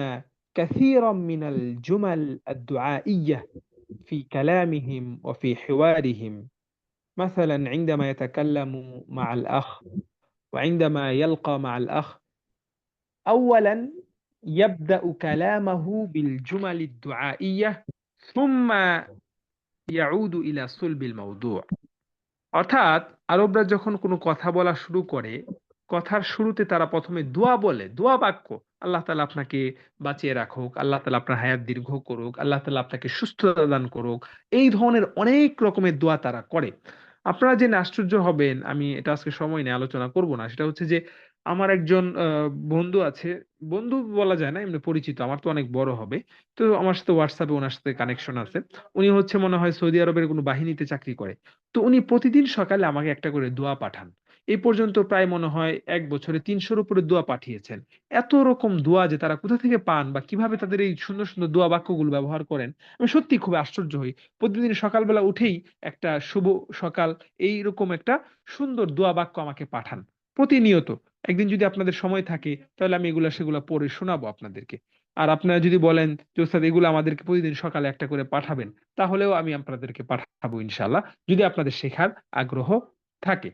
كثيرا من الجمل الدعائية في كلامهم وفي حوارهم، مثلا عندما يتكلم مع الأخ وعندما يلقى مع الأخ، أولا يبدأ كلامه بالجمل الدعائية ثم يعود إلى صلب الموضوع। অর্থাৎ আরবরা যখন কোনো কথা বলা শুরু করে, কথার শুরুতে তারা প্রথমে দোয়া বলে, দোয়া বাক্য। আল্লাহ তাআলা আপনাকে বাঁচিয়ে রাখুক, আল্লাহ তাআলা আপনার হায়াত দীর্ঘ করুক, আল্লাহ তাআলা আপনাকে সুস্থতা দান করুক, এই ধরনের অনেক রকমের দোয়া তারা করে। আপনারা যে আশ্চর্য হবেন, আমি এটা আজকে সময় নিয়ে আলোচনা করব না, সেটা হচ্ছে যে আমার একজন বন্ধু আছে, বন্ধু বলা যায় না, এমনি পরিচিত, আমার তো অনেক বড় হবে। তো আমার সাথে হোয়াটসঅ্যাপে ওনার সাথে কানেকশন আছে। উনি হচ্ছে মনে হয় সৌদি আরবের কোনো বাহিনীতে চাকরি করে। তো উনি প্রতিদিন সকালে আমাকে একটা করে দোয়া পাঠান। এই পর্যন্ত প্রায় মনে হয় 1 বছরে 300-র উপরে দোয়া পাঠিয়েছেন। এত রকম দোয়া যে তারা কোথা থেকে পান বা কিভাবে তাদের এই সুন্দর সুন্দর দোয়া বাক্যগুলো ব্যবহার করেন, আমি সত্যি খুব আশ্চর্য হই। প্রতিদিন সকালবেলা উঠেই একটা শুভ সকাল, এইরকম একটা সুন্দর দোয়া বাক্য আমাকে পাঠান প্রতিনিয়ত। একদিন যদি আপনাদের সময় থাকে তাহলে আমি এগুলা সেগুলা পড়ে শোনাবো আপনাদেরকে। আর আপনারা যদি বলেন যে ওস্তাদ এগুলো আমাদেরকে প্রতিদিন সকালে একটা করে পাঠাবেন, তাহলেও আমি আপনাদেরকে পাঠাবো ইনশাআল্লাহ, যদি আপনাদের শেখার আগ্রহ থাকে।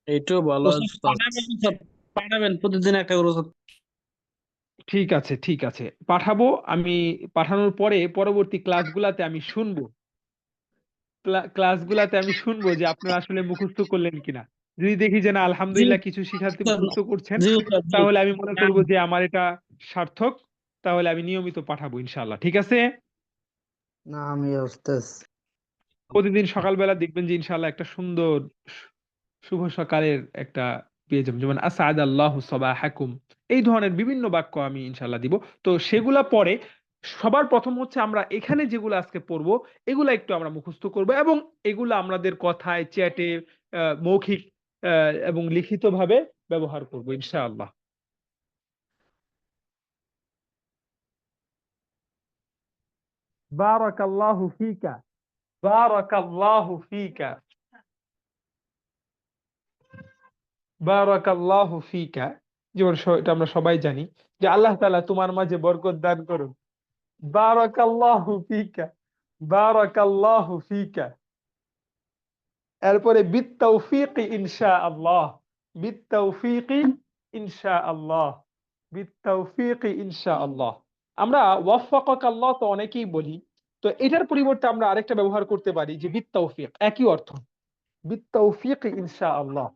এইটাও ভালো উস্তাদ। পাঠাবেন প্রতিদিন একটা করে উস্তাদ। ঠিক আছে, ঠিক আছে, পাঠাবো আমি। পাঠানোর পরে পরবর্তী ক্লাসগুলাতে আমি শুনবো, ক্লাসগুলাতে আমি শুনবো যে আপনারা আসলে মুখস্থ করলেন কিনা। যদি দেখি যে না জি আলহামদুলিল্লাহ কিছু শিক্ষার্থী উস্তাদ, মুখস্থ করছেন, জি উস্তাদ, জি। তাহলে আমি মনে করবো যে আমার এটা সার্থক, তাহলে আমি নিয়মিত পাঠাবো ইনশাআল্লাহ। ঠিক আছে, না আমি উস্তাদ। প্রতিদিন সকালবেলা দেখবেন যে ইনশাআল্লাহ একটা সুন্দর শুভ সকালের একটা পেয়ে যাবেন, যেমন আসাদ আল্লাহ সাবাহাকুম, এই ধরনের বিভিন্ন বাক্য আমি ইনশাআল্লাহ দিব। তো সেগুলা পরে সবার প্রথম হচ্ছে আমরা এখানে যেগুলো আজকে পড়বো এগুলা একটু আমরা মুখস্থ করব, এবং এগুলো আমাদের কথায়, চ্যাটে, মৌখিক এবং লিখিত ভাবে ব্যবহার করব ইনশাআল্লাহ। বারাকাল্লাহু ফিকা, বারাকাল্লাহু ফিকা, বারাকাল্লাহু ফিকা। যেমন এটা আমরা সবাই জানি যে আল্লাহ তাআলা তোমার মাঝে বরকত দান করুন। বারাকাল্লাহু ফিকা, বারাকাল্লাহু ফিকা। এরপরে বিত্তাউফিকি ইনশাআল্লাহ, বিত্তাউফিকি ইনশাআল্লাহ, বিত্তাউফিকি ইনশাআল্লাহ। আমরা ওয়াফাকাকাল্লাহ তো অনেকেই বলি, তো এটার পরিবর্তে আমরা আরেকটা ব্যবহার করতে পারি যে বিত্তাউফিক, একই অর্থ, বিত্তাউফিকি ইনশাআল্লাহ,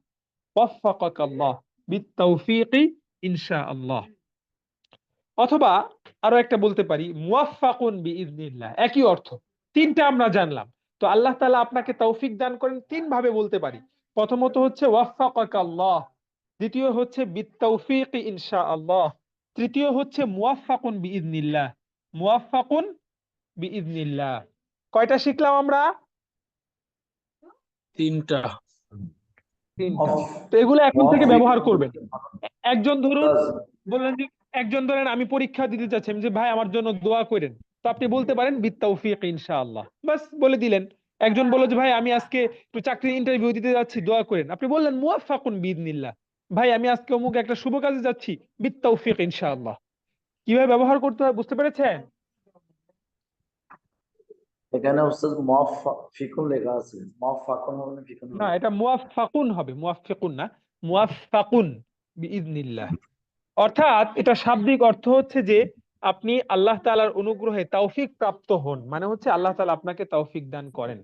ওয়াফাকাকাল্লাহ, বিত্তাউফিকি ইনশাআল্লাহ। অথবা আরো একটা বলতে পারি মুওয়াফফাকুন বিইজনিল্লাহ, একই অর্থ। তিনটা আমরা জানলাম। তো আল্লাহ তাআলা আপনাকে তৌফিক দান করেন তিন ভাবে বলতে পারি। প্রথমত হচ্ছে ওয়াফফাকাকা আল্লাহ, দ্বিতীয় হচ্ছে বিত্তাউফিক ইনশাআল্লাহ, তৃতীয় হচ্ছে মুওয়াফফাকুন বিইজনিল্লাহ, মুওয়াফফাকুন বিইজনিল্লাহ। কয়টা শিখলাম আমরা? তিনটা। তিনটা। তো এগুলো এখন থেকে ব্যবহার করবেন। একজন ধরুন বললেন যে, একজন ধরেন আমি পরীক্ষা দিতে চাচ্ছি, আমি যে ভাই আমার জন্য দোয়া করেন, তো আপনি বলতে পারেন বিত্তাউফিক ইনশাআল্লাহ, বাস বলে দিলেন। একজন বলল যে ভাই আমি আজকে একটু চাকরির ইন্টারভিউ দিতে যাচ্ছি, দোয়া করেন, আপনি বললেন মুওয়াফফাকুন বিইজনিল্লাহ। ভাই আমি আজকে অমুক একটা শুভ কাজে যাচ্ছি, বিত্তাউফিক ইনশাআল্লাহ। কিভাবে ব্যবহার করতে হয় বুঝতে পেরেছেন? এখানে উস্তাদ মুওয়াফফিকুন লেখা আছে, মুওয়াফফাকুন হবে না ফিকুন না, হবে? এটা মুওয়াফফাকুন হবে, মুওয়াফফিকুন না, মুওয়াফফাকুন বিইذনিল্লাহ। অর্থাৎ এটা শাব্দিক অর্থ হচ্ছে যে আপনি আল্লাহ তাআলার অনুগ্রহে তৌফিক প্রাপ্ত হন, মানে হচ্ছে আল্লাহ তাআলা আপনাকে তৌফিক দান করেন।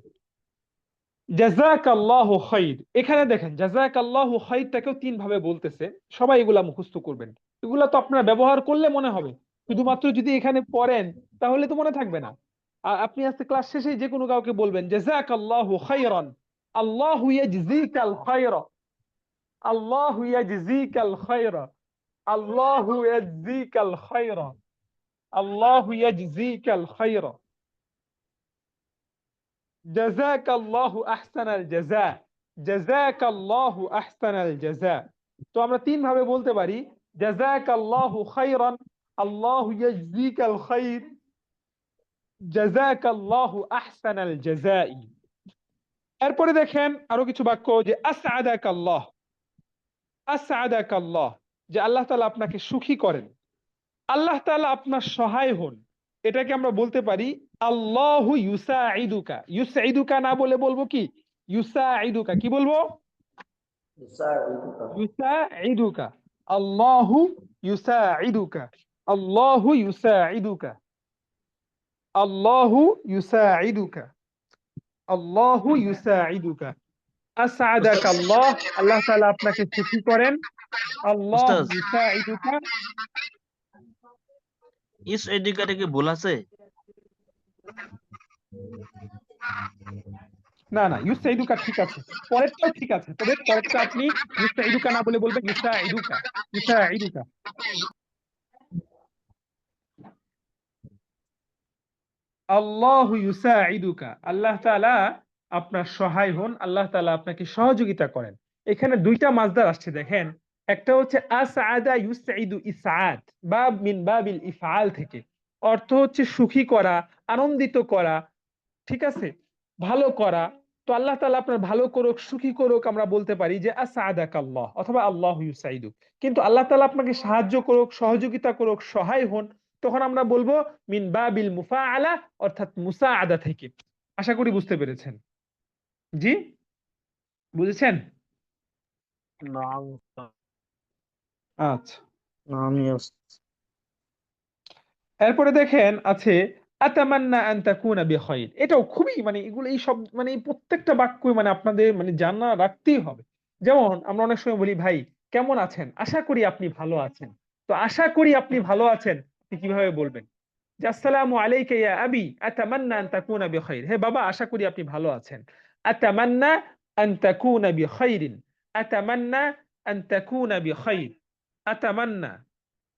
জাযাকাল্লাহু খাইর, এখানে দেখেন জাযাকাল্লাহু খাইরটাকেও তিন ভাবে বলতেছে, সবাই এগুলা মুখস্থ করবেন। এগুলা তো আপনারা ব্যবহার করলে মনে হবে, শুধুমাত্র যদি এখানে পড়েন তাহলে তো মনে থাকবে না। আর আপনি আজকে ক্লাস শেষে যে কোনো কাউকে বলবেন জাযাকাল্লাহু খাইরান, আল্লাহু ইয়াজজিকাল খায়রা, আল্লাহু ইয়াজজিকাল খায়রা, আল্লাহু ইয়াজজিকাল খায়রা, আল্লাহু ইয়াজজিকাল খায়রা, জাযাকাল্লাহু আহসানাল জাযা, জাযাকাল্লাহু আহসানাল জাযা। তো আমরা তিন ভাবে বলতে পারি, জাযাকাল্লাহু খায়রান, আল্লাহু ইয়াজজিকাল খায়র, জাযাকাল্লাহু আহসানাল জাযাই। এরপরে দেখেন আরো কিছু বাক্য, যে আসআদাকাল্লাহ, আসআদাকাল্লাহ, যে আল্লাহ তাআলা আপনাকে সুখী করেন, আল্লাহ তাআলা আপনার সহায় হন। এটাকে আমরা বলতে পারি আল্লাহু ইউসাইদুকা, ইউসাইদুকা না বলে বলবো কি ইউসাইদুকা, কি বলবো ইউসাইদুকা, আল্লাহু ইউসাইদুকা, আল্লাহু ইউসাইদুকা, আল্লাহু ইউসাইদুকা, আল্লাহু ইউসাইদুকা। আসআদাকাল্লাহ, আল্লাহ তাআলা আপনাকে সুখী করেন, আল্লাহু উস্তাদ ইউসাইদুকা। ইস এদিকে কি ভুল আছে? না না, ইউসাইদুকা ঠিক আছে, পরেরটাও ঠিক আছে, তবে পরেরটা আপনি ইউসাইদুকা না বলে বলবেন ইউসাইদুকা, ইউসাইদুকা। আল্লাহু ইউসাইদুকা, আল্লাহ তাআলা আপনার সহায় হন, আল্লাহ তাআলা আপনাকে সহযোগিতা করেন। এখানে দুইটা মাসদার আসছে দেখেন, একটা হচ্ছে আসআদা ইউসাইদু ইসআদ, বাব মিন বাবিল ইফআল থেকে, অর্থ হচ্ছে সুখী করা, আনন্দিত করা, ঠিক আছে, ভালো করা। তো আল্লাহ তাআলা আপনার ভালো করুক, সুখী করুক, আমরা বলতে পারি যে আসআদাকাল্লাহ অথবা আল্লাহু ইউসাইদুক। কিন্তু আল্লাহ তাআলা আপনাকে সাহায্য করুক, সহযোগিতা করুক, সহায় হন, তখন আমরা বলবো মিন বাবিল মুফাআলা, অর্থাৎ মুসাআদা থেকে। আশা করি বুঝতে পেরেছেন। জি, বুঝেছেন? আচ্ছা, আমি উস্তাদ। এরপরে দেখেন আছে আতামান্না আন তাকুনা বিখাইর, এটাও খুবই মানে এগুলো এই সব মানে এই প্রত্যেকটা বাক্যই মানে আপনাদের মানে জানা রাখতেই হবে। যেমন আমরা অনেক সময় বলি ভাই কেমন আছেন, আশা করি আপনি ভালো আছেন। তো আশা করি আপনি ভালো আছেন আপনি কিভাবে বলবেন? যে আসসালামু আলাইকা ইয়া আবি আতামান্না আন তাকুনা বিখাইর, হে বাবা আশা করি আপনি ভালো আছেন। আতামান্না আন তাকুনা বিখাইরিন, আতামান্না আন তাকুনা বিখাইর, আতামান্না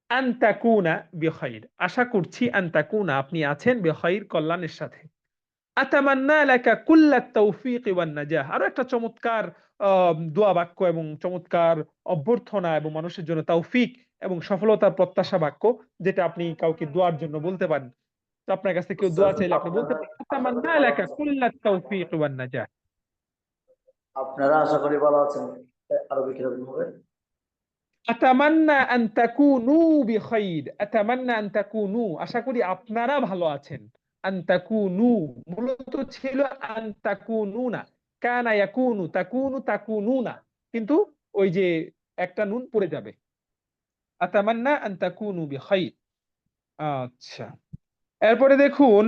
আন তাকুনা বিখাইর, আশা করছি, আন তাকুনা আপনি আছেন, বিখাইর কল্যাণের সাথে। আতামান্না লাকা কুল্লাত তাওফীক ওয়ান নাজাহ, আরো একটা চমৎকার দোয়া বাক্য এবং চমৎকার অভ্যর্থনা এবং মানুষের জন্য তৌফিক এবং সফলতার প্রত্যাশা বাক্য, যেটা আপনি কাউকে দোয়ার জন্য বলতে পারেন। তো আপনার কাছে কেউ দোয়া চাইলে আপনি বলতে পারেন আতামান্না লাকা কুল্লাত তাওফীক ওয়ান নাজাহ। আপনারা আশা করি ভালো আছেন, আরবি কিরকম হবে? আতামান্না আন তাকুনু বিখাইর, আতামান্না আন তাকুনু, আশা করি আপনারা ভালো আছেন। আন তাকুনু মূলত ছিল আন তাকুনুনা, কানা ইয়াকুনু, তাকুনু তাকুনুনা, কিন্তু ওই যে একটা নুন পড়ে যাবে। আতামান্না আন তাকুনু বিখাইর। আচ্ছা, এরপরে দেখুন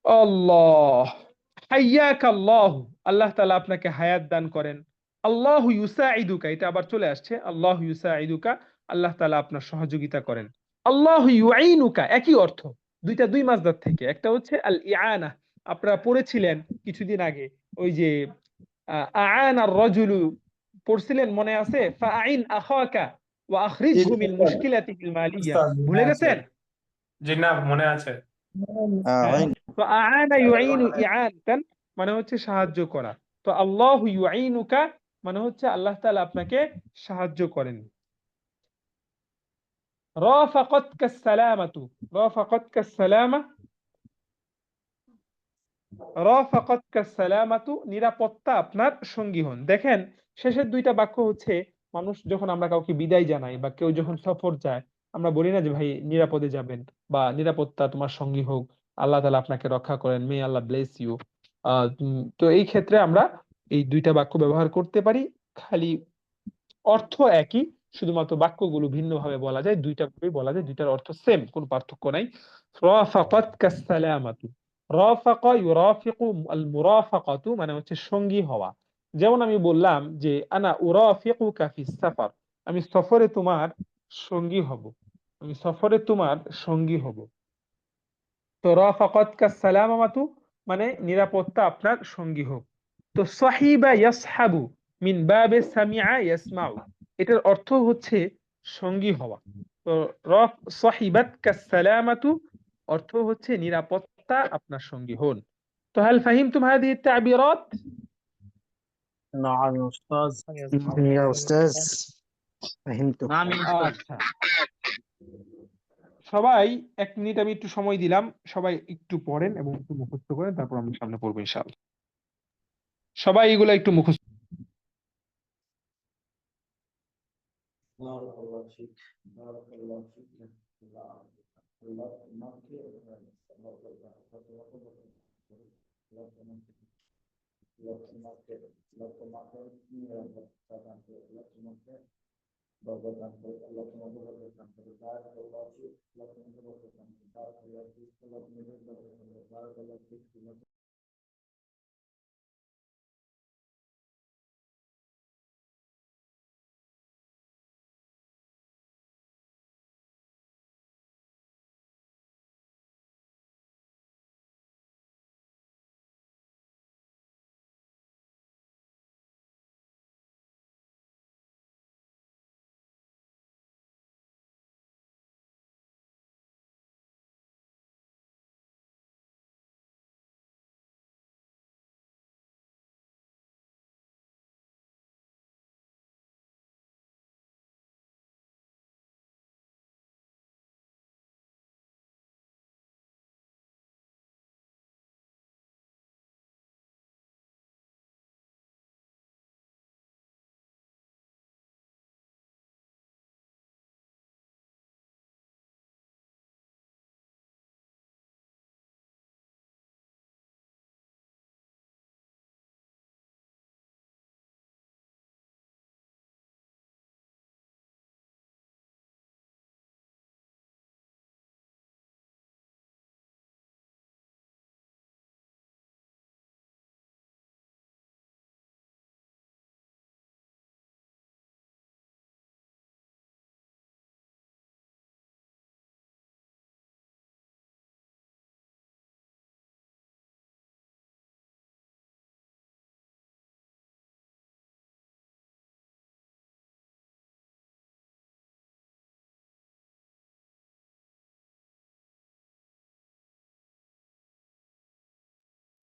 আল্লাহ হাইয়াকাল্লাহ, আল্লাহ তাআলা আপনাকে হায়াত দান করেন। আল্লাহু ইউসাইদুকা, এটা আবার চলে আসছে, আল্লাহু ইউসাইদুকা, আল্লাহ তাআলা আপনার সহযোগিতা করেন। আল্লাহু ইউঈনুকা, একই অর্থ, দুই মাসদার থেকে, একটা হচ্ছে আল ইআনা, আপনারা পড়েছিলেন কিছুদিন আগে, ওই যে আআনা আর-রাজুলু পড়ছিলেন, মনে আছে? ফাআইন আখাকা ওয়া আখরিজহু মিন মুশকিলাতিহিল মালিয়া, ভুলে গেছেন? জি না, মনে আছে। হ্যাঁ, তো আআনা ইউঈনু ইআনাতান মানে হচ্ছে সাহায্য করা। তো আল্লাহু ইউঈনুকা মানে হচ্ছে আল্লাহ তাআলা আপনাকে সাহায্য করেন। রাফাকাতকা সালামাতু, রাফাকাতকা সালামা, রাফাকাতকা সালামাতু, নিরাপত্তা আপনার সঙ্গী হন। দেখেন শেষের দুইটা বাক্য হচ্ছে, মানুষ যখন আমরা কাউকে বিদায় জানাই বা কেউ যখন সফর যায়, আমরা বলি না যে ভাই নিরাপদে যাবেন বা নিরাপত্তা তোমার সঙ্গী হোক, আল্লাহ তাআলা আপনাকে রক্ষা করেন, মে আল্লাহ ব্লেস ইউ। তো এই ক্ষেত্রে আমরা এই দুইটা বাক্য ব্যবহার করতে পারি, খালি অর্থ একই, শুধুমাত্র বাক্যগুলো ভিন্নভাবে বলা যায়, দুইটা ভাবেই বলা যায়, দুইটার অর্থ সেম, কোনো পার্থক্য নাই। রাফাকাত কাসসালামাতু, রাফাকা ইউরাফিকু, আল মুরাফাকাতু মানে হচ্ছে সঙ্গী হওয়া। যেমন আমি বললাম যে আনা উরাফিকুকা ফিস সাফার, আমি সফরে তোমার সঙ্গী হব, আমি সফরে তোমার সঙ্গী হব। তো রাফাকাত কাসসালামাতু মানে নিরাপত্তা আপনার সঙ্গী হোক। তো সাহিবা ইয়াসহাবু মিন বাবে সামিআ ইয়াসমাউ, এটার অর্থ হচ্ছে সঙ্গী হওয়া। তো রফ সাহিবাত কাসসালামাতু অর্থ হচ্ছে নিরাপত্তা আপনার সঙ্গী হন। তো হাল ফাহিমতুম হাদিহি التعبيرات؟ نعم يا أستاذ. يا أستاذ فهمت. নাম উস্তাদ। আচ্ছা, সবাই 1 মিনিট আমি একটু সময় দিলাম, সবাই একটু পড়েন এবং একটু মুখস্থ করেন, তারপর আমরা সামনে পড়বো ইনশাআল্লাহ। সবাই এগুলো একটু মুখস্থ। বারাকাল্লাহু ফিক, বারাকাল্লাহু ফিক। আল্লাহ তোমাকে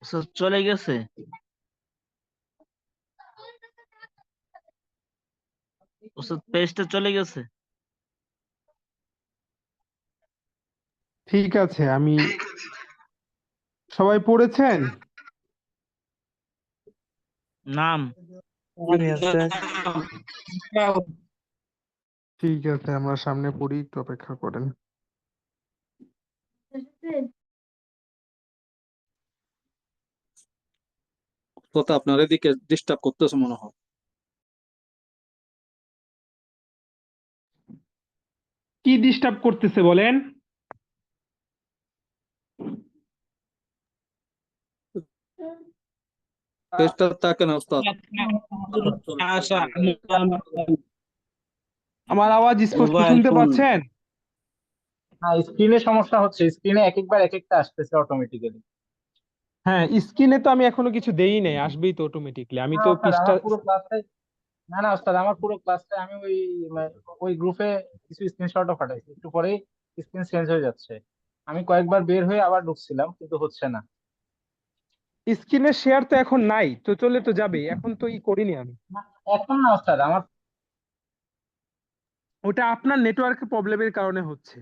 উস্তাদ চলে গেছে। উস্তাদ পেজটা চলে গেছে। ঠিক আছে, আমি সবাই পড়েছেন? নাম নাম উস্তাদ। ঠিক আছে, আমরা সামনে পড়ি, একটু অপেক্ষা করেন। কথা আপনার এদিকে ডিস্টার্ব করতেছে মনে হয়। কি ডিস্টার্ব করতেছে বলেন? পেজটা তাকে না উস্তাদ। আমার আওয়াজ স্পষ্ট মোবাইল শুনতে ফোন। পাচ্ছেন? হ্যাঁ, স্ক্রিনে সমস্যা হচ্ছে, স্ক্রিনে এক একবার এক একটা আসতেছে অটোমেটিক্যালি। হ্যাঁ, স্ক্রিনে তো আমি এখনো কিছু দেই নাই, আসবেই তো অটোমেটিকলি। আমি না তো ওস্তাদ, পৃষ্ঠা আমার পুরো ক্লাসটাই, না না ওস্তাদ, আমার পুরো ক্লাসটাই আমি ওই গ্রুপে কিছু স্ক্রিনশটও পাঠাইছি, একটু পরেই স্ক্রিন চেঞ্জ হয়ে যাচ্ছে। আমি কয়েকবার বের হয়ে আবার ঢুকছিলাম, কিন্তু হচ্ছে না। স্ক্রিনে শেয়ার তো এখন নাই, তো চলে তো যাবে, এখন তো করিনি আমি। না, এখন না ওস্তাদ, আমার ওটা আপনার নেটওয়ার্কের প্রবলেমের কারণে হচ্ছে।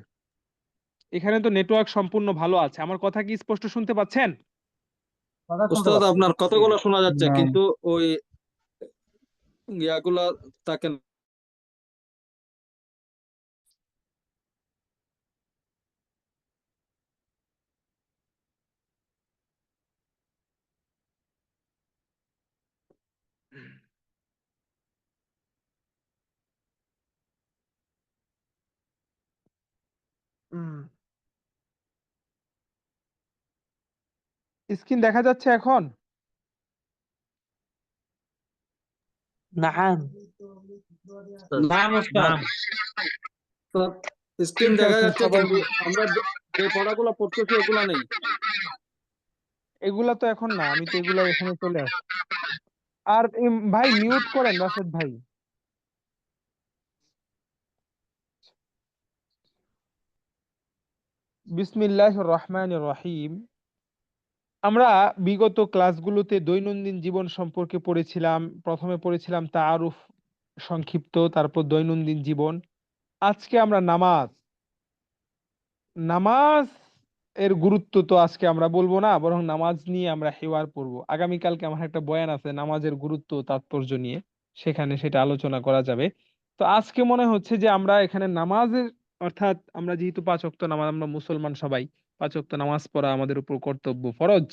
এখানে তো নেটওয়ার্ক সম্পূর্ণ ভালো আছে। আমার কথা কি স্পষ্ট শুনতে পাচ্ছেন? কথা শুনতে উস্তাদ পাচ্ছি। আপনার কথাগুলো শোনা যাচ্ছে, না। কিন্তু ওই ইয়াগুলা তাকে স্ক্রিন দেখা যাচ্ছে এখন? নাম নাম ওস্তাদ। নাম স্ক্রিন ঠিক দেখা আছে, যাচ্ছে সবাই কিন্তু আমরা যে পড়াগুলো পড়তেছি এগুলা নেই। এগুলা তো এখন না, আমি তো এগুলা এখানে চলে আসছি। আর ভাই মিউট করেন রাশেদ ভাই। বিসমিল্লাহির রহমানির রহিম। আমরা বিগত ক্লাসগুলোতে দৈনন্দিন জীবন সম্পর্কে পড়েছিলাম। প্রথমে পড়েছিলাম তাআরুফ সংক্ষিপ্ত, তারপর দৈনন্দিন জীবন। আজকে আমরা নামাজ এর গুরুত্ব তো আজকে আমরা বলবো না, বরং নামাজ নিয়ে আমরা হেওয়ার পড়বো। আগামীকালকে আমার একটা বয়ান আছে নামাজের গুরুত্ব ও তাৎপর্য নিয়ে, সেখানে সেটা আলোচনা করা যাবে। তো আজকে মনে হচ্ছে যে আমরা এখানে নামাজের, অর্থাৎ আমরা যেহেতু 5 ওয়াক্ত নামাজ, আমরা মুসলমান সবাই 5 ওয়াক্ত নামাজ পড়া আমাদের উপর কর্তব্য, ফরজ।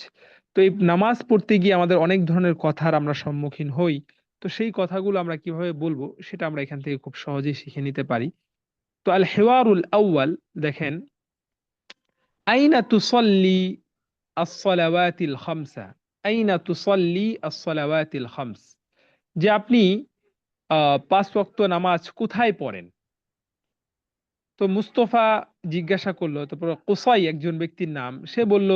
তো এই নামাজ পড়তে গিয়ে আমাদের অনেক ধরনের কথার আমরা সম্মুখীন হই। তো সেই কথাগুলো আমরা কিভাবে বলবো সেটা আমরা এখান থেকে খুব সহজেই শিখে নিতে পারি। তো আল হেওয়ারুল আউয়াল দেখেন, আইনা তুসল্লি as-সালাওয়াতিল খামসা, আইনা তুসল্লি as-সালাওয়াতিল খামস, যে আপনি 5 ওয়াক্ত নামাজ কোথায় পড়েন। তো মুস্তফা জিজ্ঞাসা করলো, তারপর কুসাই একজন ব্যক্তির নাম, সে বলল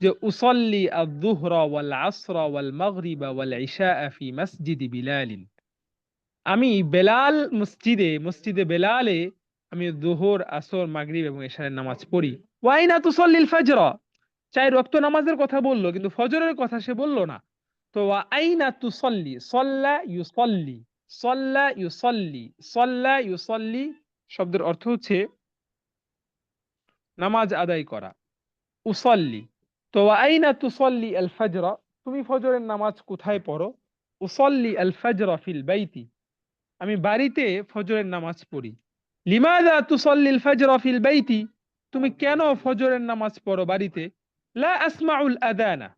যে উসল্লি আয-যুহরা ওয়াল আসরা ওয়াল মাগরিবা ওয়াল ইশা ফি মসজিদি বিলালিন, আমি বেলাল মসজিদে বেলালে আমি দুহর, আসর, মাগরিব এবং ইশার নামাজ পড়ি। ওয়াইনা তুসল্লিল ফাজর, 4 ওয়াক্ত নামাজের কথা বললো, কিন্তু ফজরের কথা সে বললো না। তো ওয়া আইনা তুসল্লি, সল্লা ইউসল্লি, সল্লা ইউসল্লি, সল্লা ইউসল্লি শব্দের অর্থ হচ্ছে নামাজ আদায় করা, উসল্লি। তো ওয়া আইনা তুসল্লি আল ফাজর, তুমি ফজরের নামাজ কোথায় পড়ো। উসল্লি আল ফাজর ফিল বাইতি, আমি বাড়িতে ফজরের নামাজ পড়ি। লিমাযা তুসল্লিল ফাজর ফিল বাইতি, তুমি কেন ফজরের নামাজ পড়ো বাড়িতে। লা আসমাউল আযানা,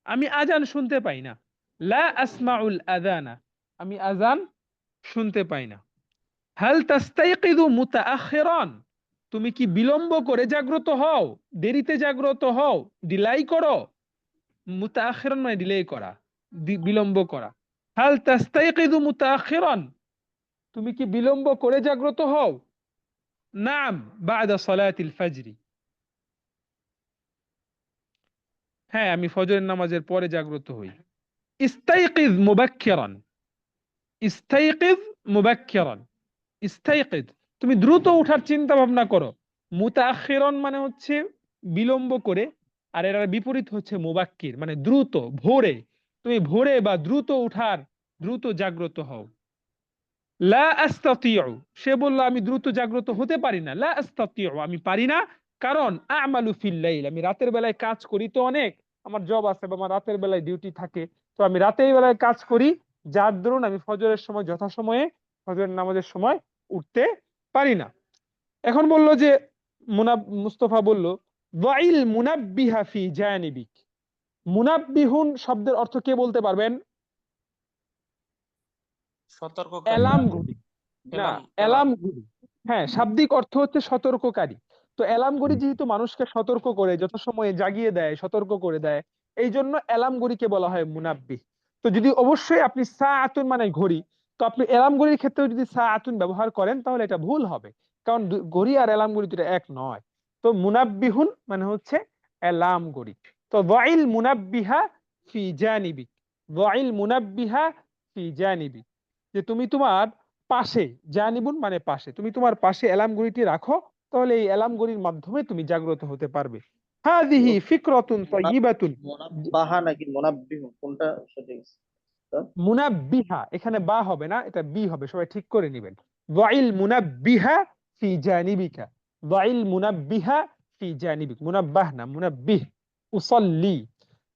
আমি আজান শুনতে পাই না। লা আসমাউল আযানা, আমি আজান শুনতে পাই না। হাল তাস্তাইকিযু মুতাআখিরান, তুমি কি বিলম্ব করে জাগ্রত হও, দেরিতে জাগ্রত হও, ডিলাই করো। মুতাআখিরান মানে ডিলে করা, বিলম্ব করা। হাল তাস্তাইকিযু মুতাআখিরান, তুমি কি বিলম্ব করে জাগ্রত হও। নাম বাদা সালাতিল ফাজরি, হ্যাঁ আমি ফজরের নামাজের পরে জাগ্রত হই। ইস্তাইকিজ মুবাক্কিরান, ইস্তাইকিজ মুবাক্কিরান, ইস্তাইকিজ তুমি দ্রুত ওঠার চিন্তা ভাবনা করো। মুতাআখিরান মানে হচ্ছে বিলম্ব করে, আর এর বিপরীত হচ্ছে মুবাক্কির মানে দ্রুত, ভোরে। তুমি ভোরে বা দ্রুত উঠার, দ্রুত জাগ্রত হও। লা আস্তাতিউ, সে বলল আমি দ্রুত জাগ্রত হতে পারি না। লা আস্তাতিউ, আমি পারি না, কারণ আমালু ফিল লাইল, আমি রাতের বেলায় কাজ করি, তো অনেক আমার জব আছে বা আমার রাতের বেলায় ডিউটি থাকে, তো আমি রাতের বেলায় কাজ করি, যার দরুন আমি ফজরের সময় যথাসময়ে ফজরের নামাজের সময় উঠতে পারি না। এখন বলল যে মুস্তফা বলল দাইল মুনাব্বিহা ফি জানিবিক, মুনাব্বিহুন শব্দের অর্থ কে বলতে পারবেন। সতর্ককারী। অ্যালার্ম ঘড়ি, না অ্যালার্ম ঘড়ি, হ্যাঁ শাব্দিক অর্থ হচ্ছে সতর্ককারী। তো অ্যালার্ম ঘড়ি যেহেতু মানুষকে সতর্ক করে, যথাসময়ে জাগিয়ে দেয়, সতর্ক করে দেয়, এই জন্য অ্যালার্ম ঘড়িকে বলা হয় মুনাব্বিহ। তো যদি অবশ্যই আপনি সাআতুন মানে ঘড়ি, তো আপনি অ্যালার্ম ঘড়ির ক্ষেত্রেও যদি সাআতুন ব্যবহার করেন তাহলে এটা ভুল হবে, কারণ ঘড়ি আর অ্যালার্ম ঘড়ি দুটো এক নয়। তো মুনাব্বিহুন মানে হচ্ছে অ্যালার্ম ঘড়ি। তো দাইল মুনাব্বিহা ফি জানিবিক, দাইল মুনাব্বিহা ফি জানিবিক, যে তুমি তোমার পাশে, জানিবুন মানে পাশে, তুমি তোমার পাশে অ্যালার্ম ঘড়িটি রাখো, তাহলে এই অ্যালার্ম ঘড়ির মাধ্যমে তুমি জাগ্রত হতে পারবে। হাযিহি ফিকরাতুন তাইয়্যিবাতুন, বাহা নাকি মোনাব্বিহ কোনটা সঠিক? মুনাব্বিহা এখানে বা হবে না, এটা বি হবে, সবাই ঠিক করে নেবেন। দাইল মুনাব্বিহা ফি জানিবিকা, দাইল মুনাব্বিহা ফি জানিবিক, মুনাব্বাহ না মুনাব্বিহ। উসাল্লি,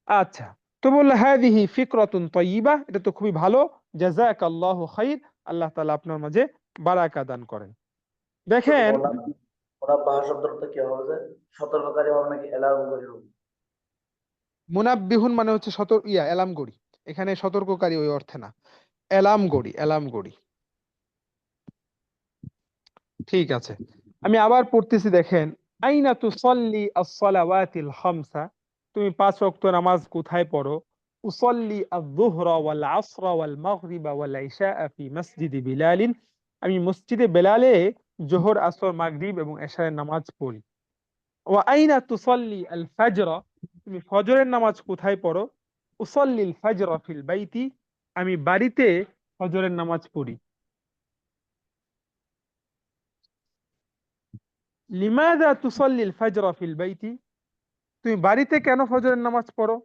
আচ্ছা। তো বলল হাযিহি ফিকরাতুন তাইয়্যিবা, এটা তো খুবই ভালো। জাযাকাল্লাহু খাইর, আল্লাহ তাআলা আপনার মাঝে বারাকা দান করেন। দেখেন মোনাব্বাহ শব্দটা কি হবে, যে সতর্ককারী হবে নাকি অ্যালার্ম ঘড়ি হবে? মুনাব্বিহুন মানে হচ্ছে অ্যালার্ম ঘড়ি, এখানে সতর্ককারী ওই অর্থে না, অ্যালার্ম ঘড়ি, অ্যালার্ম ঘড়ি। ঠিক আছে, আমি আবার পড়তেছি, দেখেন, আইনা তুসাল্লি আস-সালাওয়াতিল খামসা, তুমি 5 ওয়াক্ত নামাজ কোথায় পড়ো? উসাল্লি আয-যুহরা ওয়াল আসরা ওয়াল মাগরিবা ওয়াল ইশা ফি মসজিদি বিলাল, আমি মসজিদে বেলালে জোহর, আসর, মাগরিব এবং এশারের নামাজ পড়ি। ওয়া আইনা তুসাল্লি আল ফাজরা, তুমি ফজরের নামাজ কোথায় পড়ো? উসাল্লি আল ফাজরা ফিল বাইতি, আমি বাড়িতে ফজরের নামাজ পড়ি। লিমাযা তুসাল্লি আল ফাজরা ফিল বাইতি, তুমি বাড়িতে কেন ফজরের নামাজ পড়ো?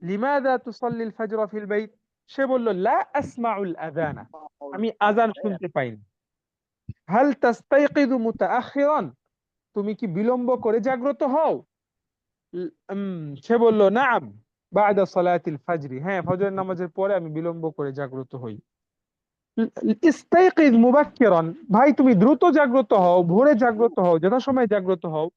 লিমাযা তুসাল্লি আল ফাজরা ফিল বাইত, সে বলল লা আসমাউল আযানা, আমি আযান শুনতে পাই না। হাল তাস্তাইকিযু মুতাআখিরান, তুমি কি বিলম্ব করে জাগ্রত হও? সে বলল নাআম বা'দা সালাতিল ফাজরি, হ্যাঁ ফজরের নামাজের পরে আমি বিলম্ব করে জাগ্রত হই। ইস্তাইকিয মুবাক্কিরান, ভাই তুমি দ্রুত জাগ্রত হও, ভোরে জাগ্রত হও, যথাসময়ে জাগ্রত হও।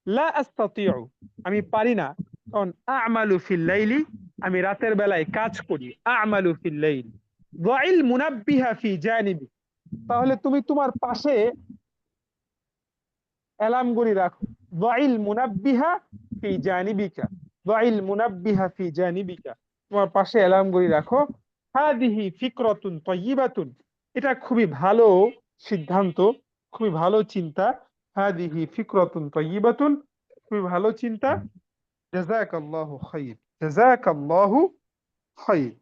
লা আস্তাতিউ, আমি পারি না, কারণ আ'মালু ফিল লাইলি, আমি রাতের বেলায় কাজ করি। আ'মালু ফিল লাইল, যাইল মুনাব্বিহা ফি জানিবি, তাহলে তুমি তোমার পাশে অ্যালার্ম ঘড়ি রাখো। যাইল মুনাব্বিহা ফি জানিবিকা, যাইল মুনাব্বিহা ফি জানিবিকা, তোমার পাশে অ্যালার্ম ঘড়ি রাখো। হাদিহি ফিকরাতুন তাইয়িবাতুন, এটা খুবই ভালো সিদ্ধান্ত, খুবই ভালো চিন্তা। হাদিহি ফিকরাতুন তাইয়িবাতুন, খুবই ভালো চিন্তা। জাযাকাল্লাহু খাইর, জাযাকাল্লাহু খাইর।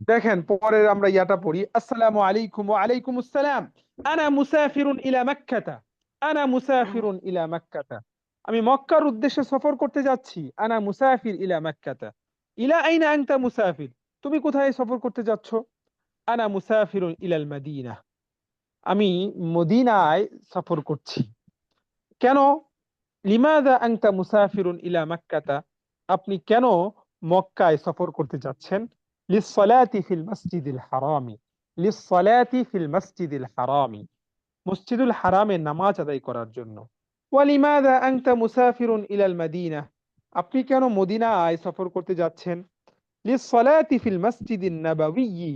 দেখেন পরের আমরা ইয়াটা পড়ি, আসসালামু আলাইকুম। ওয়া আলাইকুমুস সালাম। আনা মুসাফিরুন ইলা মাক্কাতা, আনা মুসাফিরুন ইলা মাক্কাতা, আমি মক্কার উদ্দেশ্যে সফর করতে যাচ্ছি। আনা মুসাফির ইলা মাক্কাতা। ইলা আইনা আনতা মুসাফির, তুমি কোথায় সফর করতে যাচ্ছ? আনা মুসাফিরুন ইলাল মাদিনা, আমি মদিনায় সফর করছি। কেন? লিমাযা আনতা মুসাফিরুন ইলা মাক্কাতা, আপনি কেন মক্কায় সফর করতে যাচ্ছেন? লিসসালাতি ফিল মসজিদিল হারামি, লিসসালাতি ফিল মসজিদিল হারামি, মসজিদুল হারামে নামাজ আদায় করার জন্য। ওয়া লিমাযা আনতা মুসাফিরুন ইলাল মাদিনা, আপনি কেন মদিনায় সফর করতে যাচ্ছেন? লিসসালাতি ফিল মসজিদিন নাবাওয়্যি,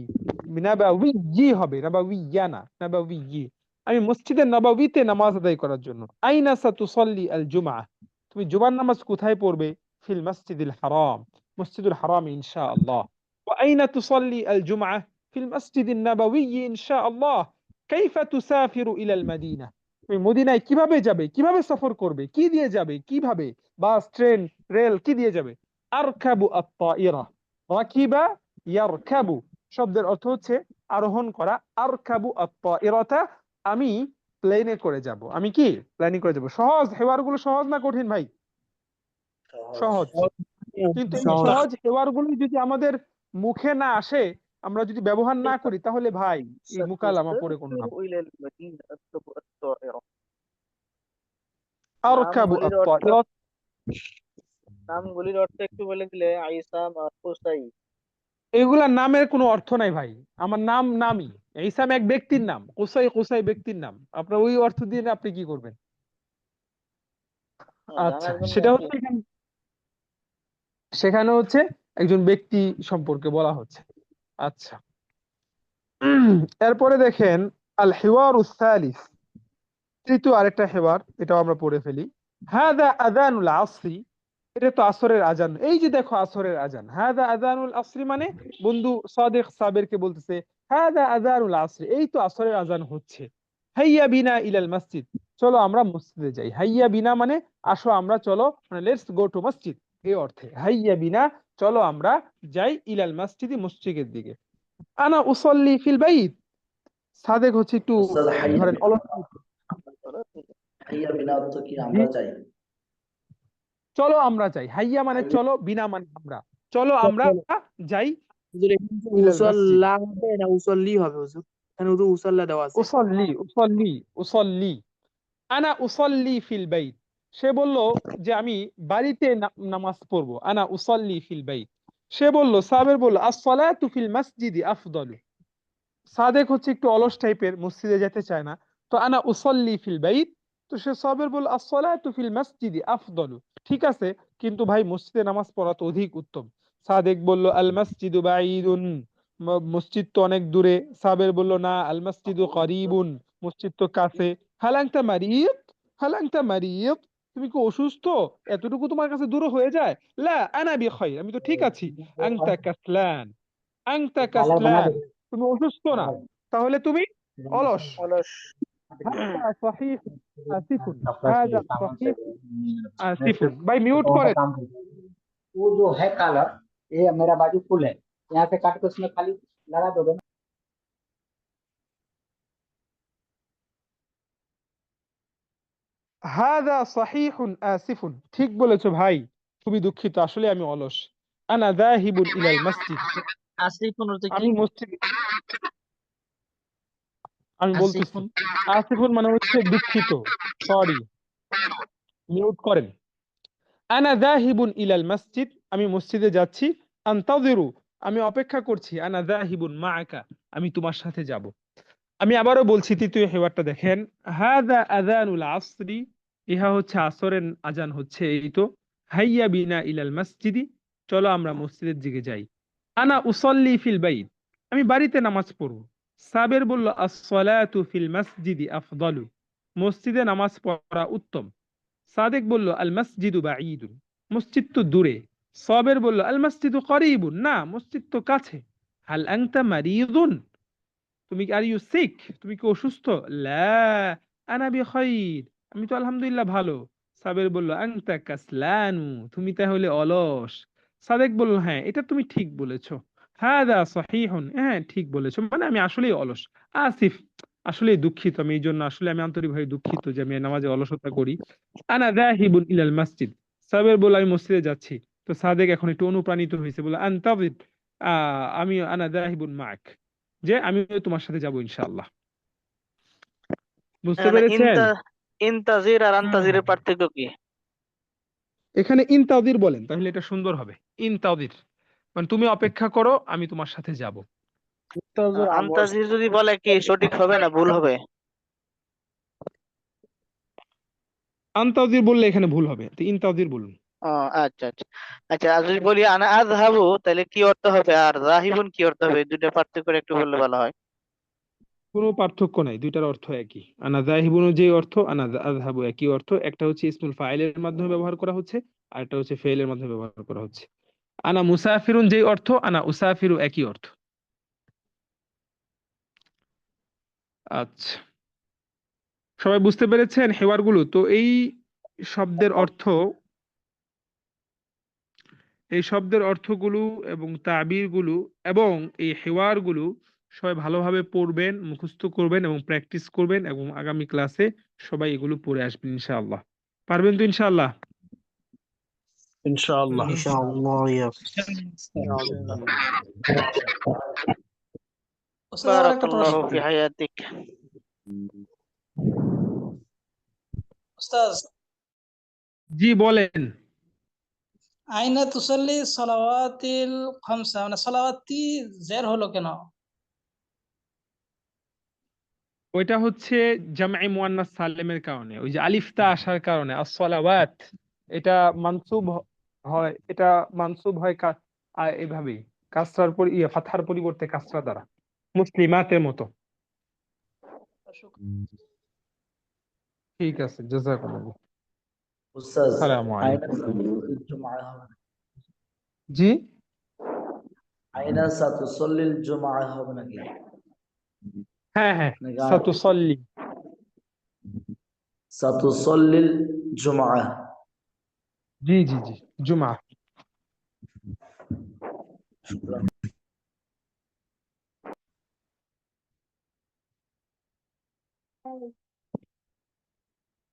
নাবাওয়্যি হবে, নাবাওয়্যা না, নাবাওয়্যি, আমি মসজিদে নববীতে নামাজ আদায় করার জন্য। আইনা সাতুসাল্লি আল জুমআহ, তুমি জুমার নামাজ কোথায় পড়বে? ফিল মসজিদিল হারাম, মসজিদুল হারাম ইনশাআল্লাহ। ওয়া আইনা তুসাল্লি আল জুমআহ ফিল মসজিদিন নাবাওয়্যি ইনশাআল্লাহ। কাইফা তুসাফিরু ইলাল মাদিনা, তুমি মদিনায় কিভাবে যাবে, কিভাবে সফর করবে, কি দিয়ে যাবে, কিভাবে? বাস, ট্রেন, রেল, কি দিয়ে যাবে? আরকাবু আত-তাইরা, রাকিবা ইয়ারকাবু শব্দের অর্থ হচ্ছে আরোহণ করা। আরকাবু আত-তাইরাতা, আমি প্লেনে করে যাব। আমি কি প্লেনে করে যাব। সহজ, হেওয়ারগুলো সহজ না কঠিন ভাই? সহজ। কিন্তু এই সহজ হেওয়ারগুলো যদি আমাদের মুখে না আসে, আমরা যদি ব্যবহার না করি, তাহলে ভাই এই মুকালামা পড়ে কোনো লাভ নেই। আরকাবু আত-তাইরা, নামগুলির অর্থ একটু বলে দিলে। আইসাম আর কুসাই, এগুলা নামের কোনো অর্থ নাই ভাই। আমার নাম নামই, ঈসাম এক ব্যক্তির নাম, কুসাই কুসাই ব্যক্তির নাম। আপনার ওই অর্থ দিয়ে আপনি কি করবেন? আচ্ছা, সেটা হচ্ছে সেখানে হচ্ছে একজন ব্যক্তি সম্পর্কে বলা হচ্ছে। আচ্ছা, এরপরে দেখেন আল হিওয়ারুস সালিস, তৃতীয় আরেকটা হেওয়ার, এটাও আমরা পড়ে ফেলি। হাদা আযানুল আসরি, এটা তো আসরের আজান। এই যে দেখো আসরের আজান, হাদা আযানুল আসরি মানে বন্ধু সাদেক সাবেরকে বলতেছে হাদা আযানুল আসরি, এই তো আসরের আজান হচ্ছে। হাইয়া বিনা ইলাল মসজিদ, চলো আমরা মসজিদে যাই। হাইয়া বিনা মানে আসো আমরা, চলো, মানে লেটস গো টু মসজিদ, এই অর্থে। হাইয়া বিনা, চলো আমরা যাই, ইলাল মসজিদি, মসজিদের দিকে। আনা উসাল্লি ফিল বাইত, সাদেক হচ্ছে একটু ধরেন অলস, হাইয়া বিনা অর্থ কি আমরা যাই? চলো আমরা যাই। হাইয়া মানে চলো, বিনা মানে আমরা, চলো আমরা যাই হুজুর এখানে তো ইলাল মসজিদ। মুসাল্লা হবে না উসাল্লি হবে হুজুর, এখানে হুজুর মুসাল্লা দেওয়া আছে। উসাল্লি, উসাল্লি, উসাল্লি, আনা উসাল্লি ফিল বাইত, সে বলল যে আমি বাড়িতে নামাজ পড়বো। আনা উসাল্লি ফিল বাইত, সে বলল, সাবের বলল আস-সালাতু ফিল মসজিদি আফদালু, সাদেক হচ্ছে একটু অলস টাইপের, মসজিদে যেতে চায় না, তো আনা উসাল্লি ফিল বাইত, তো সে সাবের বলল আস-সালাতু ফিল মসজিদি আফদালু, ঠিক আছে, কিন্তু ভাই মসজিদে নামাজ পড়া তো অধিক উত্তম। সাদেক বলল আল মসজিদু বাঈদুন, মসজিদ তো অনেক দূরে। সাবের বলল না, আল মসজিদু করিবুন, মসজিদ তো কাছে। হাল আনতা মারিদ, হাল আনতা মারিদ, তুমি কি অসুস্থ? এতটুকু তোমার কাছে দূর হয়ে যায়? লা আনা বিখাইর, আমি তো ঠিক আছি। আনতা কাসলান, আনতা কাসলান, তুমি অসুস্থ না, তাহলে তুমি অলস। অলস। হাদা সহিহ আসিফুন, হাদা সহিহ আসিফুন। ভাই মিউট করেন। वो जो है कॉलर, ये मेरा बाजू फुल है, यहाँ से काट के उसमें खाली लगा दोगे ना। হাদা সহিহুন আসিফুন, ঠিক বলেছো ভাই, খুবই দুঃখিত, আসলে আমি অলস। আনা যাহিবুন ইলাল মসজিদ, আসিফুন অর্থ কি? আমি মসজিদ, আমি বলতেছি। আসিফুন আসিফুন মানে হচ্ছে দুঃখিত, সরি। মিউট করেন। আনা যাহিবুন ইলাল মসজিদ, আমি মসজিদে যাচ্ছি। আনতাযিরু, আমি অপেক্ষা করছি। আনা যাহিবুন মাআকা, আমি তোমার সাথে যাব। আমি আবারও বলছি, তৃতীয় হেওয়ারটা দেখেন। হাদা আযানুল আসরি, ইহা হচ্ছে আসরের আজান হচ্ছে, এই তো। হাইয়া বিনা ইলাল মসজিদি, চলো আমরা মসজিদের দিকে যাই। আনা উসাল্লি ফিল বাইত, আমি বাড়িতে নামাজ পড়ব। সাবের বলল আস-সালাতু ফিল মসজিদি আফদালু, মসজিদে নামাজ পড়া উত্তম। সাদেক বলল আল মসজিদু বাঈদুন, মসজিদ তো দূরে। সাবের বলল আল মসজিদু করিবুন, না মসজিদ তো কাছে। হাল আনতা মারিদুন, তুমি আর ইউ সিক, তুমি কি অসুস্থ? লা আনা বিখাইর, আমি তো আলহামদুলিল্লাহ ভালো। সাবের বলল আনতা কাসলানু, তুমি তাহলে অলস। সাদেক বলল হ্যাঁ, এটা তুমি ঠিক বলেছো। হাদা সহিহুন, হ্যাঁ ঠিক বলেছো, মানে আমি আসলেই অলস। আসিফ, আসলে দুঃখিত, আমি এই জন্য আসলে আমি আন্তরিকভাবে দুঃখিত যে আমি নামাজে অলসতা করি। আনা যাহিবুন ইলাল মসজিদ, সাবের বলল আমি মসজিদে যাচ্ছি। তো সাদেক এখন একটু অনুপ্রাণিত হয়েছে, বলল আনতাযির, আমি আনা যাহিবুন মাক, যে আমিও তোমার সাথে যাবো ইনশাআল্লাহ। বুঝতে এখানে পেরেছেন? ইনতাজির আর আন্তাজিরের পার্থক্য কি? এখানে ইনতাদির বলেন, তাহলে এটা সুন্দর হবে। ইনতাদির মানে তুমি অপেক্ষা করো, আমি তোমার সাথে যাব। আন্তাজির যদি বলে কি সঠিক হবে না ভুল হবে? আনতাদির বললে এখানে ভুল হবে, তো ইনতাদির বলুন। ও আচ্ছা আচ্ছা। আচ্ছা, আর যদি বলি আনা আযহাবু, তাহলে কি অর্থ হবে? আর যাহিবুন কি অর্থ হবে? দুইটা পার্থক্য একটু বললে ভালো হয়। কোনো পার্থক্য নাই, দুইটার অর্থ একই। আনা যাহিবুন যে অর্থ, আনা আযহাবু একই অর্থ। একটা হচ্ছে ইসমুল ফাইলের মাধ্যমে ব্যবহার করা হচ্ছে, আর একটা হচ্ছে ফেইলের মাধ্যমে ব্যবহার করা হচ্ছে। আনা মুসাফিরুন যে অর্থ, আনা উসাফিরু একই অর্থ। আচ্ছা, সবাই বুঝতে পেরেছেন হেওয়ারগুলো? তো এই শব্দের অর্থ, এই শব্দের অর্থগুলো এবং তাবিরগুলো এবং এই হেওয়ারগুলো সবাই ভালোভাবে পড়বেন, মুখস্থ করবেন এবং প্র্যাকটিস করবেন, এবং আগামী ক্লাসে সবাই এগুলো পড়ে আসবেন ইনশাআল্লাহ। পারবেন তো ইনশাআল্লাহ? ইনশাআল্লাহ। ইনশাআল্লাহ ইয়া বারাকাল্লাহু ফি হায়াতিক। উস্তাদ, জি বলেন। আইনা তুসাল্লি সালাওয়াতিল খামসা, মানে সালাওয়াতি জের হলো কেন? ওইটা হচ্ছে জামঈ মুয়ান্নাস সালিমের কারণে, ওই যে আলিফতা আসার কারণে। as-সালাওয়াত, এটা মানসুব হয়, এটা মানসুব হয় এভাবেই, কাসরার পর ফাতহার পরিবর্তে কাসরা দ্বারা, মুসলিমাতের মতো। ঠিক আছে, জাযাকুমুল্লাহ। উস্তাদ আসসালামু আইনা আলাইকুম। জুমআ হবে না? জি, আইনা সাতুসল্লিল জুমআ হবে নাকি? হ্যাঁ হ্যাঁ, নাকি সাতুসাল্লি। সাতুসল্লিল জুমআ? জি জি জি, জুমআ। শুকরান।